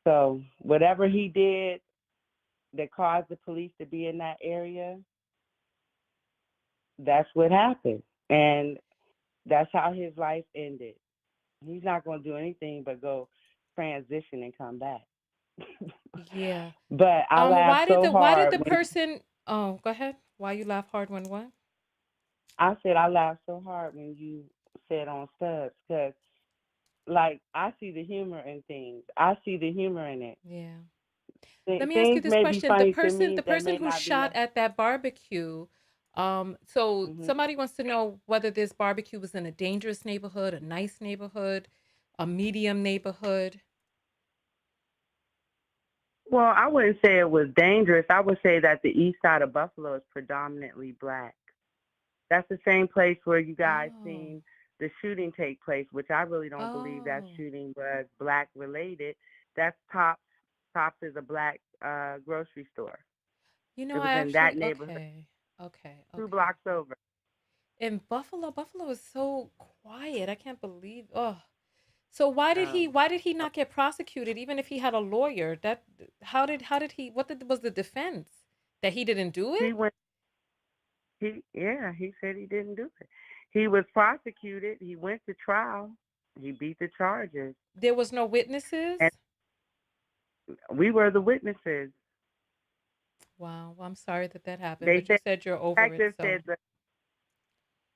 So whatever he did that caused the police to be in that area, that's what happened. And that's how his life ended. He's not going to do anything but go transition and come back. Yeah. But I laughed so Why did hard the when person oh, go ahead. Why you laugh hard when what? I said I laughed so hard when you said on Stubbs, because like I see the humor in things. I see the humor in it. Yeah. Let me ask you Things this may be question. The funny to person me the that person may who not be. shot at that barbecue, so Hmm. somebody wants to know whether this barbecue was in a dangerous neighborhood, a nice neighborhood, a medium neighborhood. Well, I wouldn't say it was dangerous. I would say that the east side of Buffalo is predominantly black. That's the same place where you guys Oh. seen the shooting take place, which I really don't believe that Oh. shooting was black related. That's Tops. Tops is a black grocery store. You know, It was I in that actually neighborhood, okay, 2 blocks okay. over. In Buffalo is so quiet. I can't believe. Oh. So why did he not get prosecuted even if he had a lawyer? That how did he was the defense? That he didn't do He it? went. He said he didn't do it. He was prosecuted. He went to trial. He beat the charges, There was no witnesses? and we were the witnesses. Wow. Well, I'm sorry that happened, They but you said said you're over it. detective So said that.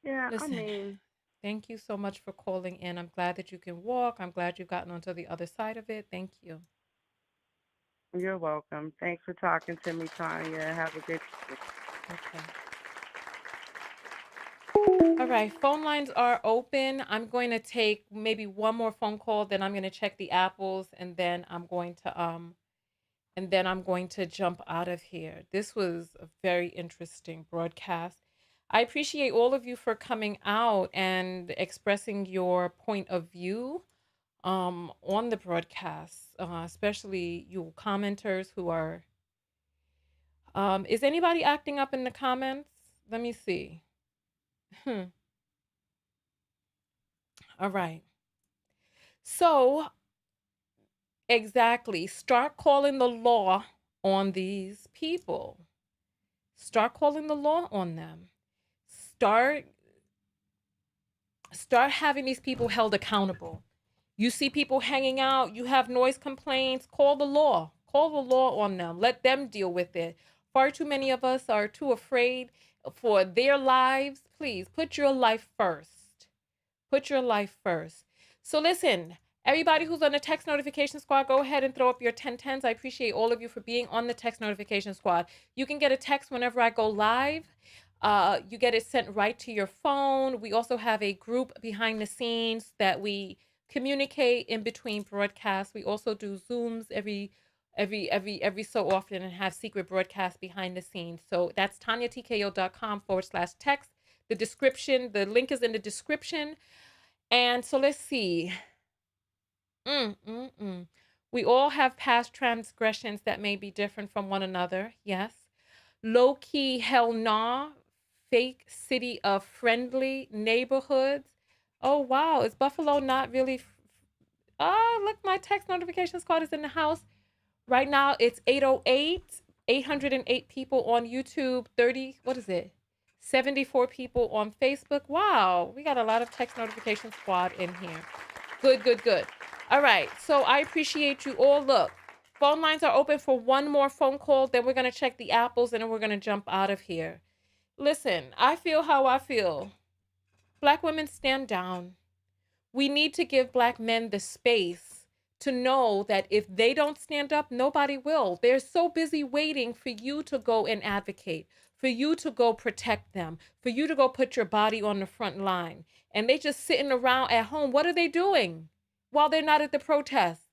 Yeah, I listen, mean, thank you so much for calling in. I'm glad that you can walk. I'm glad you've gotten onto the other side of it. Thank you. you're welcome. Thanks for talking to me, Tanya. Have a good day. Okay. All right, phone lines are open. I'm going to take maybe one more phone call, then I'm going to check the apples, and then I'm going to jump out of here. This was a very interesting broadcast. I appreciate all of you for coming out and expressing your point of view on the broadcast, especially you commenters who are. Is anybody acting up in the comments? Let me see. All right. So, exactly. Start calling the law on these people. Start calling the law on them. Start start having these people held accountable. You see people hanging out, you have noise complaints, call the law. Call the law on them. Let them deal with it. Far too many of us are too afraid for their lives. Please put your life first. Put your life first. So listen, everybody who's on the text notification squad, go ahead and throw up your 1010s. I appreciate all of you for being on the text notification squad. You can get a text whenever I go live. You get it sent right to your phone. We also have a group behind the scenes that we communicate in between broadcasts. We also do Zooms every so often and have secret broadcasts behind the scenes. So that's tanyatko.com/text. The link is in the description. And so let's see. Mm, mm, mm. We all have past transgressions that may be different from one another. Yes. Low key, hell nah. Fake city of friendly neighborhoods. Oh, wow. Is Buffalo not really? Oh, look, my text notification squad is in the house. Right now, it's 808, 808 people on YouTube, 30, what is it? 74 people on Facebook. Wow, we got a lot of text notification squad in here. Good, good, good. All right, so I appreciate you all. Look, phone lines are open for one more phone call. Then we're going to check the apples and then we're going to jump out of here. Listen, I feel how I feel. Black women, stand down. We need to give Black men the space to know that if they don't stand up, nobody will. They're so busy waiting for you to go and advocate, for you to go protect them, for you to go put your body on the front line. And they just sitting around at home. What are they doing while they're not at the protest?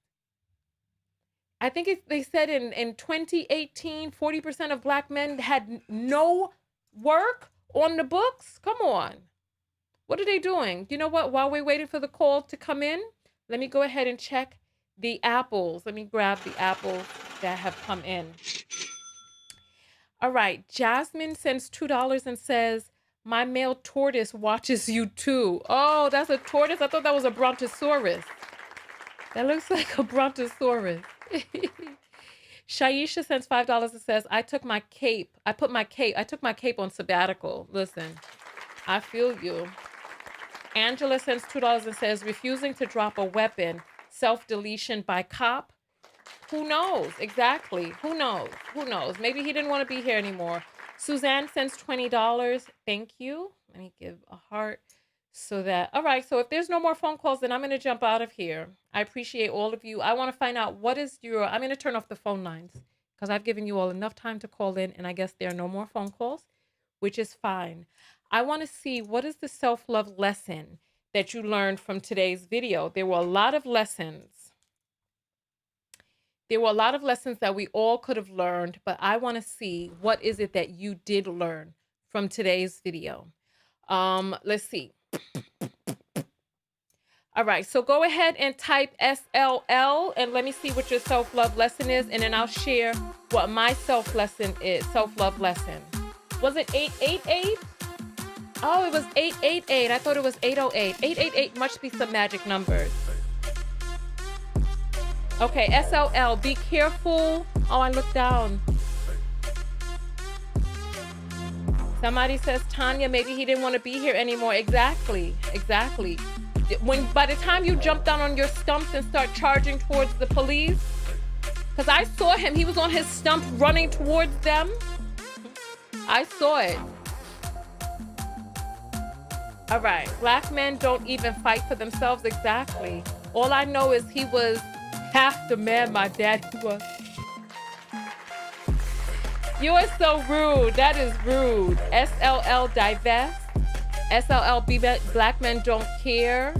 I think they said in 2018, 40% of Black men had no work on the books. Come on. What are they doing? You know what? While we're waiting for the call to come in, let me go ahead and check the apples. Let me grab the apples that have come in. All right. Jasmine sends $2 and says, my male tortoise watches you too. Oh, that's a tortoise? I thought that was a brontosaurus. That looks like a brontosaurus. Shaisha sends $5 and says, I took my cape on sabbatical. Listen, I feel you. Angela sends $2 and says, refusing to drop a weapon, self-deletion by cop. Who knows? Exactly. Who knows? Who knows? Maybe he didn't want to be here anymore. Suzanne sends $20. Thank you. Let me give a heart. So that, all right. So if there's no more phone calls, then I'm going to jump out of here. I appreciate all of you. I want to find out what is your, I'm going to turn off the phone lines because I've given you all enough time to call in, and I guess there are no more phone calls, which is fine. I want to see what is the self-love lesson that you learned from today's video. There were a lot of lessons. There were a lot of lessons that we all could have learned, but I want to see what is it that you did learn from today's video. Let's see. All right, so go ahead and type SLL and let me see what your self-love lesson is, and then I'll share what my self-love lesson. Was it 888? Oh, it was 888. I thought it was 808. 888 must be some magic numbers. Okay, SLL, be careful. Oh, I looked down. Somebody says, Tonya, maybe he didn't want to be here anymore. Exactly. By the time you jump down on your stumps and start charging towards the police, because I saw him, he was on his stumps running towards them. I saw it. All right, black men don't even fight for themselves. Exactly. All I know is he was half the man my daddy was. You are so rude. That is rude. SLL divest. SLL black men don't care.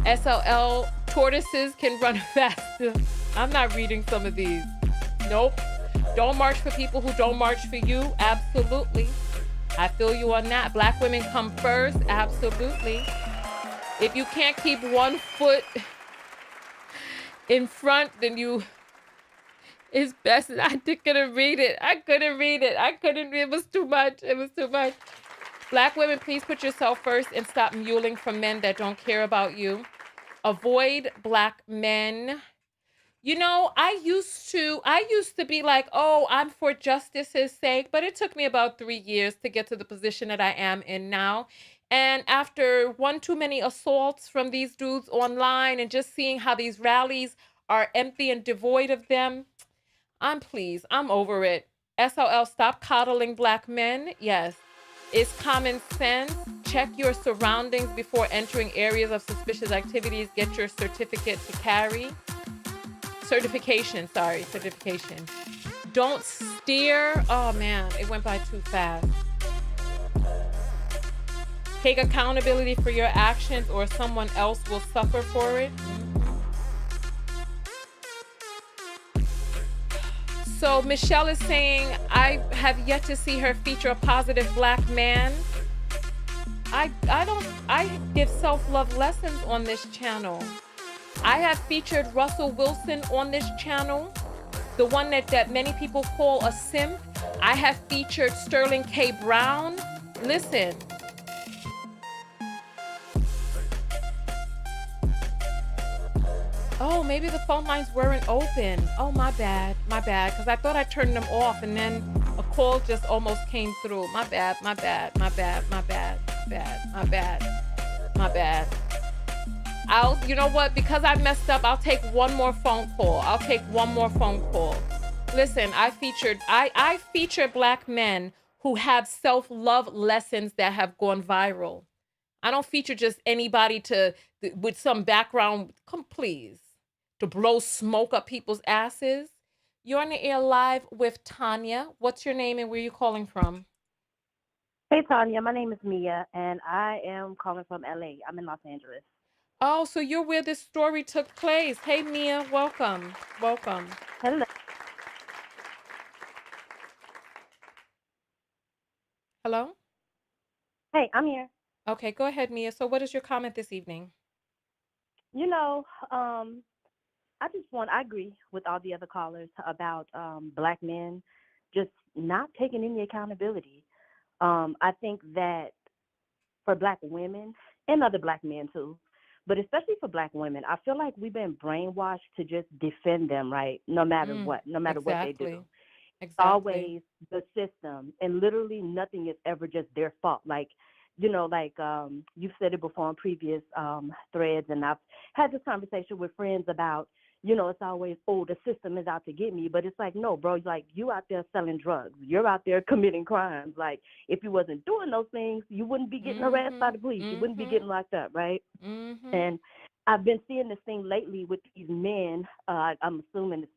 SLL tortoises can run faster. I'm not reading some of these. Nope. Don't march for people who don't march for you. Absolutely. I feel you on that. Black women come first. Absolutely. If you can't keep one foot in front, then it's best. I couldn't read it. It was too much. Black women, please put yourself first and stop mewling from men that don't care about you. Avoid black men. You know, I used to be like, oh, I'm for justice's sake, but it took me about 3 years to get to the position that I am in now. And after one too many assaults from these dudes online and just seeing how these rallies are empty and devoid of them, I'm over it. SOL, stop coddling black men. Yes. It's common sense. Check your surroundings before entering areas of suspicious activities. Get your certificate to carry. Certification. Don't steer. Oh man, it went by too fast. Take accountability for your actions or someone else will suffer for it. So Michelle is saying, I have yet to see her feature a positive black man. I give self-love lessons on this channel. I have featured Russell Wilson on this channel, the one that many people call a simp. I have featured Sterling K. Brown. Listen. Oh, maybe the phone lines weren't open. Oh, my bad, because I thought I turned them off and then a call just almost came through. My bad. You know what? Because I messed up, I'll take one more phone call. Listen, I feature black men who have self-love lessons that have gone viral. I don't feature just anybody with some background, please, to blow smoke up people's asses. You're on the air live with Tonya. What's your name and where are you calling from? Hey, Tonya. My name is Mia, and I am calling from LA. I'm in Los Angeles. Oh, so you're where this story took place. Hey, Mia, welcome. Hello. Hello? Hey, I'm here. Okay, go ahead, Mia. So what is your comment this evening? You know, I agree with all the other callers about black men just not taking any accountability. I think that for black women and other black men too, but especially for black women, I feel like we've been brainwashed to just defend them, right? No matter what they do. It's always the system, and literally nothing is ever just their fault. Like, you know, you've said it before on previous threads, and I've had this conversation with friends about, it's always, oh, the system is out to get me. But it's like, no, bro, like you out there selling drugs. You're out there committing crimes. Like if you wasn't doing those things, you wouldn't be getting harassed by the police. You wouldn't be getting locked up, right? And I've been seeing this thing lately with these men. I'm assuming it's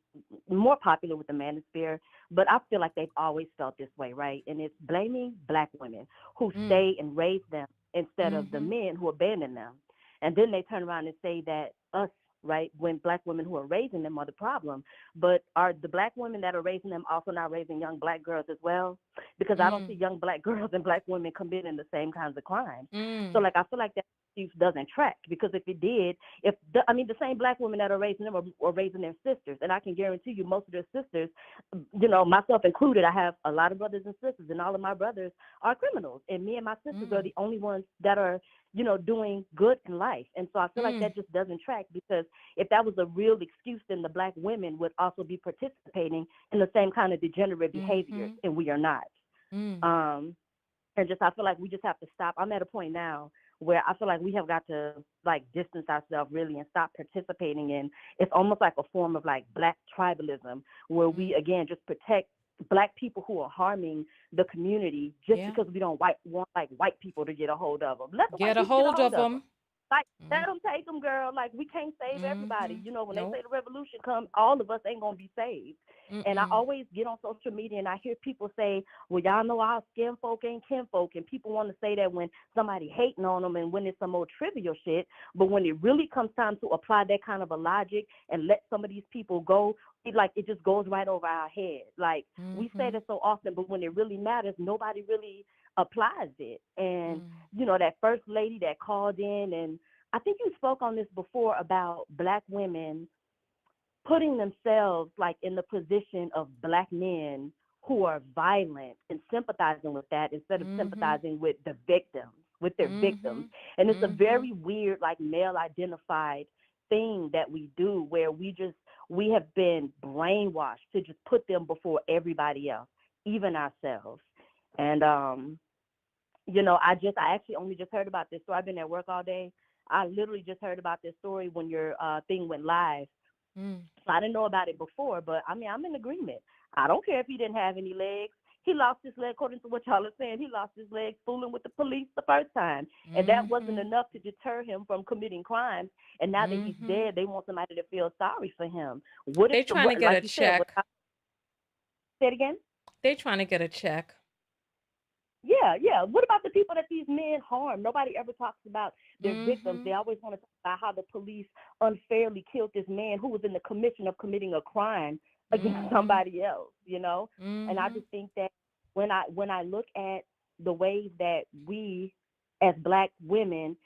more popular with the manosphere, but I feel like they've always felt this way, right? And it's blaming Black women who stay and raise them instead of the men who abandon them. And then they turn around and say that us, right, when Black women who are raising them are the problem. But are the Black women that are raising them also not raising young Black girls as well? Because I don't see young Black girls and Black women committing the same kinds of crimes. So, like, I feel like that doesn't track, because if it did, the same Black women that are raising them are raising their sisters, and I can guarantee you most of their sisters, myself included, I have a lot of brothers and sisters, and all of my brothers are criminals, and me and my sisters are the only ones that are doing good in life. And so I feel like that just doesn't track, because if that was a real excuse, then the Black women would also be participating in the same kind of degenerate behaviors, and we are not. And just I feel like we just have to stop. I'm at a point now where I feel like we have got to like distance ourselves really and stop participating in. It's almost like a form of like Black tribalism, where we again just protect Black people who are harming the community just because we don't want like white people to get a hold of them. Let the Get white a people hold of them. Like, let them take them, girl. Like, we can't save everybody. When they say the revolution come, all of us ain't going to be saved. And I always get on social media and I hear people say, well, y'all know our skin folk ain't kinfolk. And people want to say that when somebody hating on them and when it's some old trivial shit. But when it really comes time to apply that kind of a logic and let some of these people go, it just goes right over our head. Like, we say that so often, but when it really matters, nobody really applies it. And that first lady that called in, and I think you spoke on this before about Black women putting themselves like in the position of Black men who are violent and sympathizing with that instead of sympathizing with the victims, with their victims. And it's a very weird, like, male identified thing that we do, where we have been brainwashed to just put them before everybody else, even ourselves. And I actually only just heard about this. So I've been at work all day. I literally just heard about this story when your thing went live. So I didn't know about it before, but I mean, I'm in agreement. I don't care if he didn't have any legs. He lost his leg, according to what y'all are saying. He lost his leg fooling with the police the first time. And that wasn't enough to deter him from committing crimes. And now that he's dead, they want somebody to feel sorry for him. They're trying to get a check. Say it again? They're trying to get a check. Yeah. What about the people that these men harm? Nobody ever talks about their victims. They always want to talk about how the police unfairly killed this man who was in the commission of committing a crime against somebody else, And I just think that when I look at the ways that we as Black women,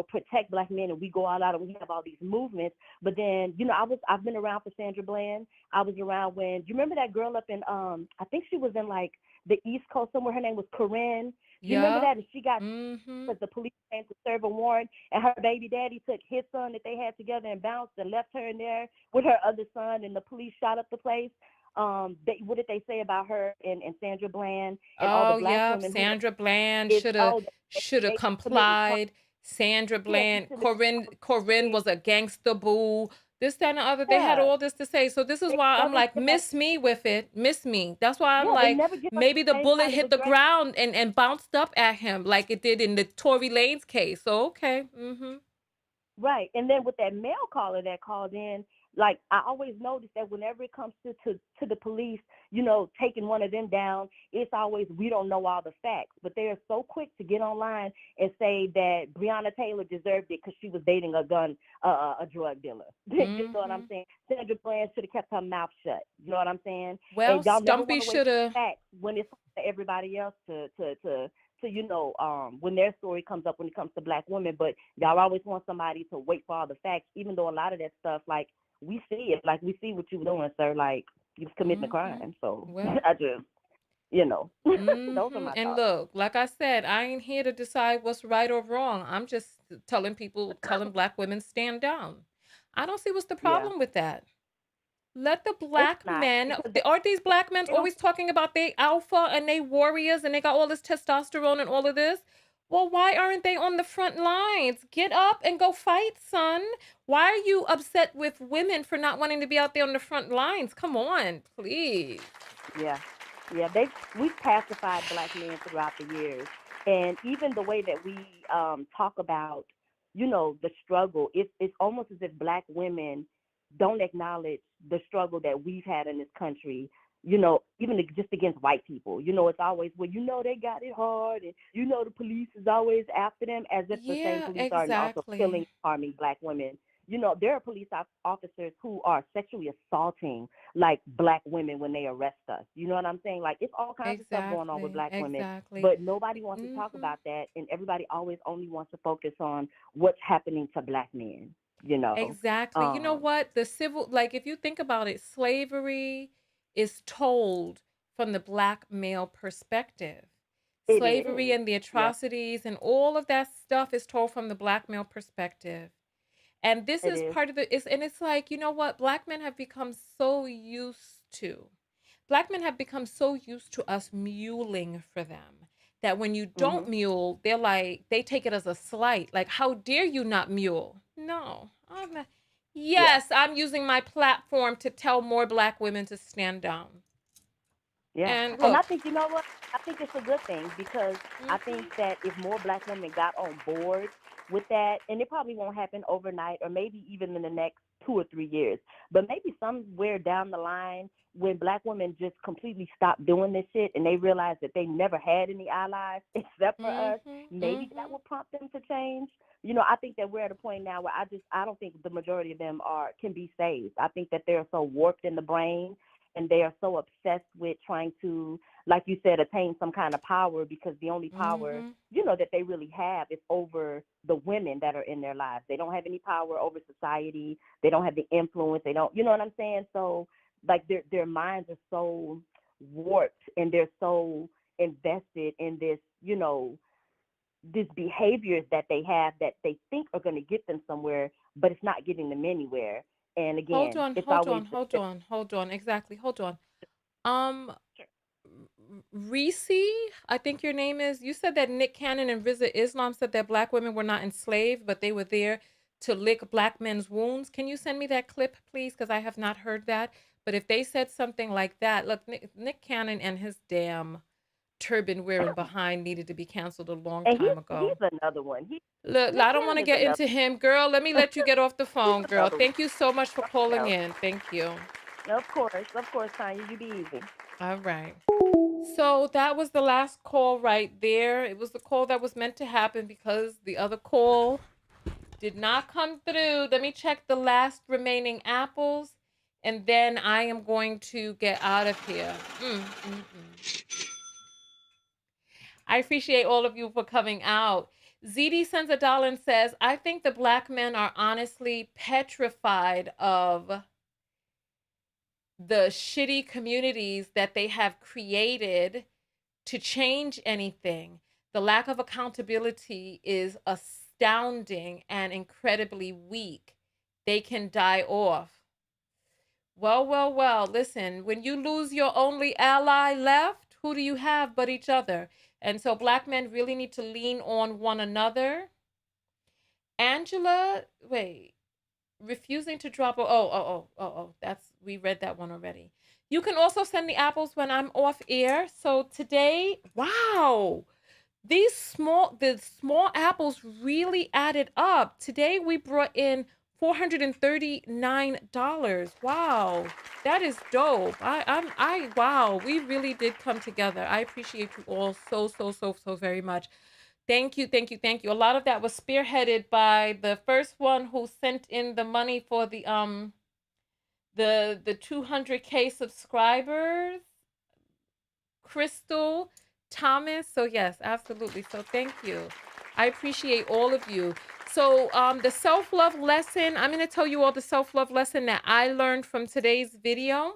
protect Black men, and we go all out and we have all these movements, but then, I've been around for Sandra Bland. I was around when, you remember that girl up in, I think she was in like the East Coast somewhere. Her name was Corinne. You remember that? And she got, because the police came to serve a warrant, and her baby daddy took his son that they had together and bounced and left her in there with her other son, and the police shot up the place. What did they say about her and Sandra Bland and all the Black women? Sandra Bland should have complied. Sandra Bland, Corinne was a gangster boo. This, that, and the other. They had all this to say. So this is why I'm like, miss me with it. Miss me. That's why I'm like, maybe the bullet hit the ground and bounced up at him like it did in the Tory Lanez case. So, okay. Right. And then with that male caller that called in, like, I always notice that whenever it comes to the police, taking one of them down, it's always, we don't know all the facts. But they are so quick to get online and say that Breonna Taylor deserved it because she was dating a drug dealer. You know what I'm saying? Sandra Bland should have kept her mouth shut. You know what I'm saying? Well, and y'all Stumpy should have. When it's to everybody else to when their story comes up when it comes to Black women, but y'all always want somebody to wait for all the facts, even though a lot of that stuff, like, we see it, like, we see what you're doing, sir, like, you're committing a crime. So I just, those are my and thoughts. look, like I said, I ain't here to decide what's right or wrong. I'm just telling Black women, stand down. I don't see what's the problem with that. Let the Black men, aren't these Black men always talking about they alpha and they warriors and they got all this testosterone and all of this? Well, why aren't they on the front lines? Get up and go fight, son. Why are you upset with women for not wanting to be out there on the front lines? Come on, please. Yeah, yeah. We've pacified black men throughout the years, and even the way that we talk about, the struggle. It's almost as if black women don't acknowledge the struggle that we've had in this country. Even just against white people. It's always, well, they got it hard, and the police is always after them, as if the same Yeah, police aren't also killing, exactly. harming black women. There are police officers who are sexually assaulting like black women when they arrest us. You know what I'm saying? Like, it's all kinds of stuff going on with Exactly. black women, Exactly. but nobody wants to talk Hmm. about that, and everybody always only wants to focus on what's happening to black men. You know, Exactly. You know um, what? Like, if you think about it, slavery is told from the black male perspective. it Slavery is. and the Yeah, atrocities and all of that stuff is told from the black male perspective. And this it is is. part of and it's like, you know what? Black men have become so used to us muling for them that when you don't Mhm. mule, they take it as a slight. Like, how dare you not mule? No, I'm not. Yeah. Yes, I'm using my platform to tell more black women to stand down. Yeah, And and I look, think, what? I think it's a good thing, because I think mhm, that if more black women got on board with that, and it probably won't happen overnight, or maybe even in the next 2 or 3 years, but maybe somewhere down the line, when black women just completely stop doing this shit and they realize that they never had any allies except for us, mhm, maybe that mhm. will prompt them to change. I think that we're at a point now where I don't think the majority of them can be saved. I think that they're so warped in the brain, and they are so obsessed with trying to, like you said, attain some kind of power, because the only power, Mhm. that they really have is over the women that are in their lives. They don't have any power over society. They don't have the influence. They don't, you know what I'm saying? So, like, their minds are so warped, and they're so invested in this, these behaviors that they have that they think are going to get them somewhere, but it's not getting them anywhere. And Hold again, on, it's hold always on, hold on, hold on. Exactly. Hold on. Um, Reese, I think your name is. You said that Nick Cannon and Riza Islam said that black women were not enslaved, but they were there to lick black men's wounds. Can you send me that clip, please? Because I have not heard that. But if they said something like that, look, Nick Cannon and his damn turban wearing behind needed to be canceled a long and time he's ago. another one. Look, Nick I don't want Cannon to is get another. into him, girl. Let me let you get off the He's phone, girl. another one. Thank you so much for calling No, in. Thank you. of course, Tanya, you be easy. All right. So that was the last call right there. It was the call that was meant to happen because the other call did not come through. Let me check the last remaining apples, and then I am going to get out of here. I appreciate all of you for coming out. ZD sends $1 and says, I think the black men are honestly petrified of the shitty communities that they have created to change anything. The lack of accountability is astounding and incredibly weak. They can die off. Well, well, well, listen, when you lose your only ally left, who do you have but each other? And so black men really need to lean on one another. Angela, wait, refusing to drop. We read that one already. You can also send the apples when I'm off air. So today, wow, the small apples really added up. Today we brought in $439. Wow, that is dope. Wow, we really did come together. I appreciate you all so very much. Thank you, thank you, thank you. A lot of that was spearheaded by the first one who sent in the money for the 200K subscribers, Crystal Thomas. So yes, absolutely. So thank you. I appreciate all of you. So the self-love lesson, I'm going to tell you all the self-love lesson that I learned from today's video.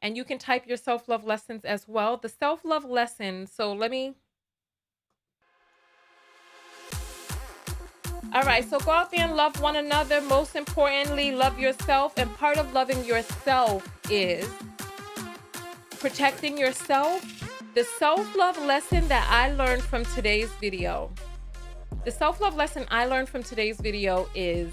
And you can type your self-love lessons as well. The self-love lesson. So let me. All right. So go out there and love one another. Most importantly, love yourself. And part of loving yourself is protecting yourself The self-love lesson that I learned from today's video. The self-love lesson I learned from today's video is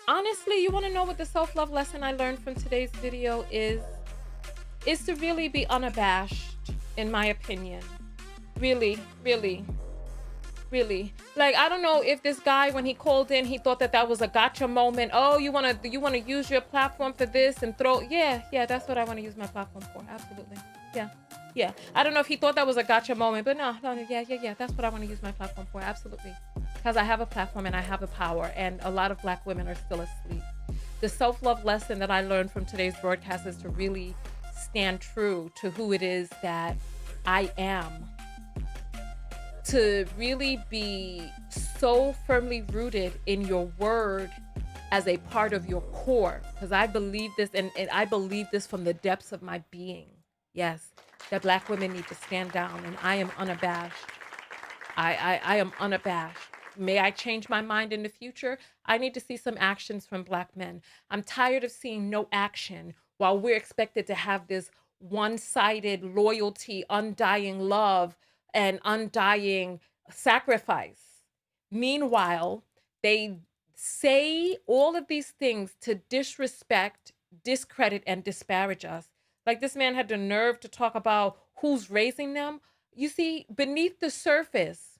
honestly, you want to know what the self-love lesson I learned from today's video is to really be unabashed, in my opinion. Really, really, really. Like, I don't know if this guy, when he called in, he thought that was a gotcha moment. Oh, you want to use your platform for this and throw. Yeah, that's what I want to use my platform for. Absolutely. Yeah. I don't know if he thought that was a gotcha moment, but no. Yeah. That's what I want to use my platform for. Absolutely. Because I have a platform and I have a power, and a lot of Black women are still asleep. The self-love lesson that I learned from today's broadcast is to really stand true to who it is that I am. To really be so firmly rooted in your word as a part of your core. Because I believe this, and I believe this from the depths of my being. Yes, that Black women need to stand down, and I am unabashed. I am unabashed. May I change my mind in the future? I need to see some actions from Black men. I'm tired of seeing no action while we're expected to have this one-sided loyalty, undying love, and undying sacrifice. Meanwhile, they say all of these things to disrespect, discredit, and disparage us. Like, this man had the nerve to talk about who's raising them. You see, beneath the surface.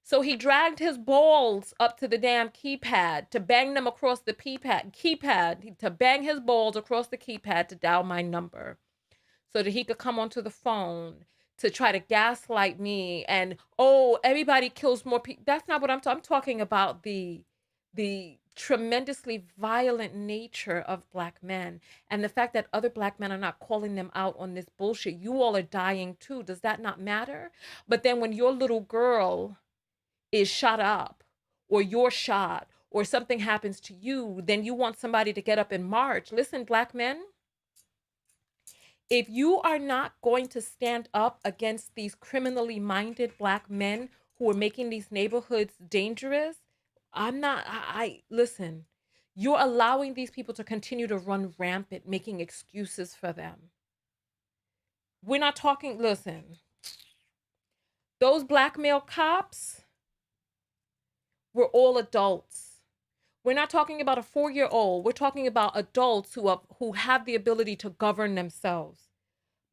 So he dragged his balls up to the damn keypad to bang them across the keypad, to bang his balls across the keypad to dial my number so that he could come onto the phone to try to gaslight me. And, oh, everybody kills more people. That's not what I'm talking about. The tremendously violent nature of Black men, and the fact that other Black men are not calling them out on this bullshit. You all are dying too. Does that not matter? But then when your little girl is shot up, or you're shot, or something happens to you, then you want somebody to get up and march. Listen, Black men, if you are not going to stand up against these criminally minded Black men who are making these neighborhoods dangerous, listen, you're allowing these people to continue to run rampant, making excuses for them. We're not talking, listen, those Black male cops were all adults. We're not talking about a 4-year-old. We're talking about adults who have the ability to govern themselves.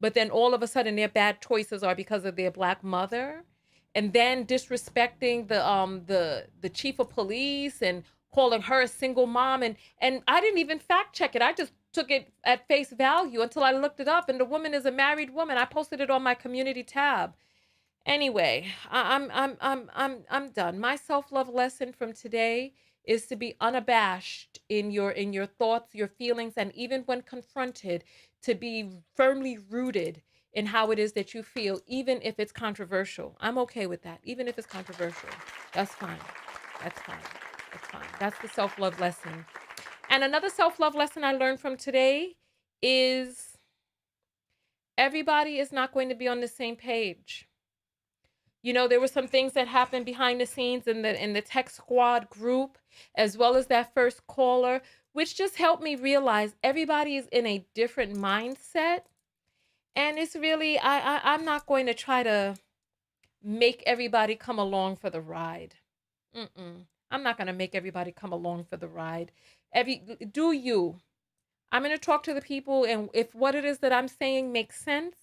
But then all of a sudden their bad choices are because of their Black mother, and then disrespecting the chief of police and calling her a single mom. And I didn't even fact check it. I just took it at face value until I looked it up. And the woman is a married woman. I posted it on my community tab. Anyway, I'm done. My self-love lesson from today is to be unabashed in your thoughts, your feelings, and even when confronted, to be firmly rooted in how it is that you feel, even if it's controversial. I'm okay with that. Even if it's controversial, that's fine. That's fine. That's fine. That's the self-love lesson. And another self-love lesson I learned from today is everybody is not going to be on the same page. You know, there were some things that happened behind the scenes in the Tech Squad group, as well as that first caller, which just helped me realize everybody is in a different mindset. And it's really, I'm not going to try to make everybody come along for the ride. I'm not going to make everybody come along for the ride. Do you. I'm going to talk to the people, and if what it is that I'm saying makes sense,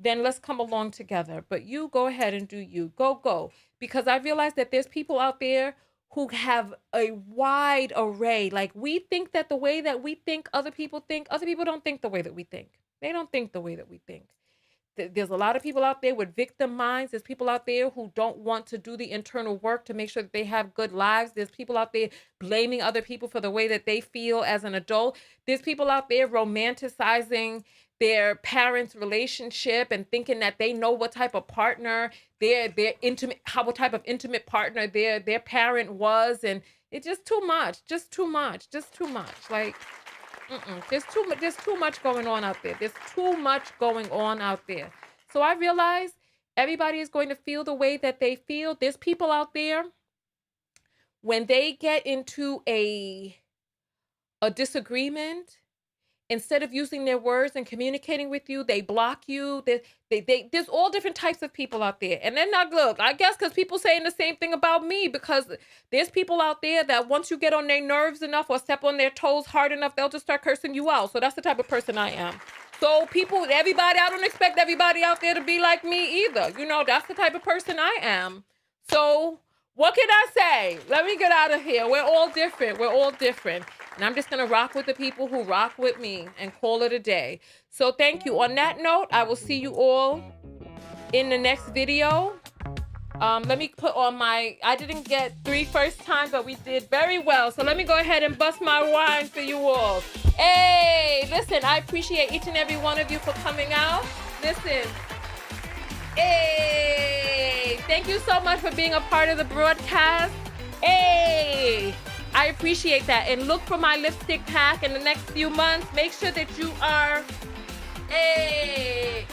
then let's come along together. But you go ahead and do you. Go. Because I realize that there's people out there who have a wide array. Like, we think that the way that we think, other people don't think the way that we think. They don't think the way that we think. There's a lot of people out there with victim minds. There's people out there who don't want to do the internal work to make sure that they have good lives. There's people out there blaming other people for the way that they feel as an adult. There's people out there romanticizing their parents' relationship and thinking that they know what type of partner what type of intimate partner their parent was. And it's just too much. Like, there's too much going on out there. There's too much going on out there. So I realize everybody is going to feel the way that they feel. There's people out there, when they get into a disagreement, instead of using their words and communicating with you, they block you. There's all different types of people out there. And then look, I guess because people saying the same thing about me, because there's people out there that once you get on their nerves enough or step on their toes hard enough, they'll just start cursing you out. So that's the type of person I am. So I don't expect everybody out there to be like me either. You know, that's the type of person I am. So what can I say? Let me get out of here. We're all different. We're all different. And I'm just going to rock with the people who rock with me and call it a day. So thank you. On that note, I will see you all in the next video. Let me put on I didn't get 3 first time, but we did very well. So let me go ahead and bust my wine for you all. Hey, listen, I appreciate each and every one of you for coming out. Listen. Hey, thank you so much for being a part of the broadcast. Hey, I appreciate that. And look for my lipstick pack in the next few months. Make sure that you are, hey.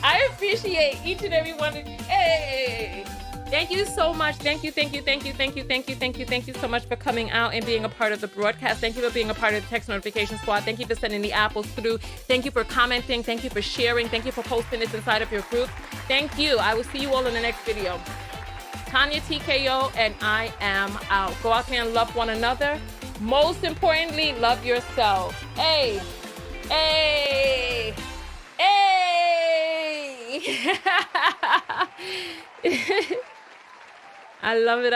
I appreciate each and every one of you. Hey. Thank you so much. Thank you so much for coming out and being a part of the broadcast. Thank you for being a part of the text notification squad. Thank you for sending the apples through. Thank you for commenting. Thank you for sharing. Thank you for posting this inside of your group. Thank you. I will see you all in the next video. Tonya TKO, and I am out. Go out there and love one another. Most importantly, love yourself. Hey. I love it.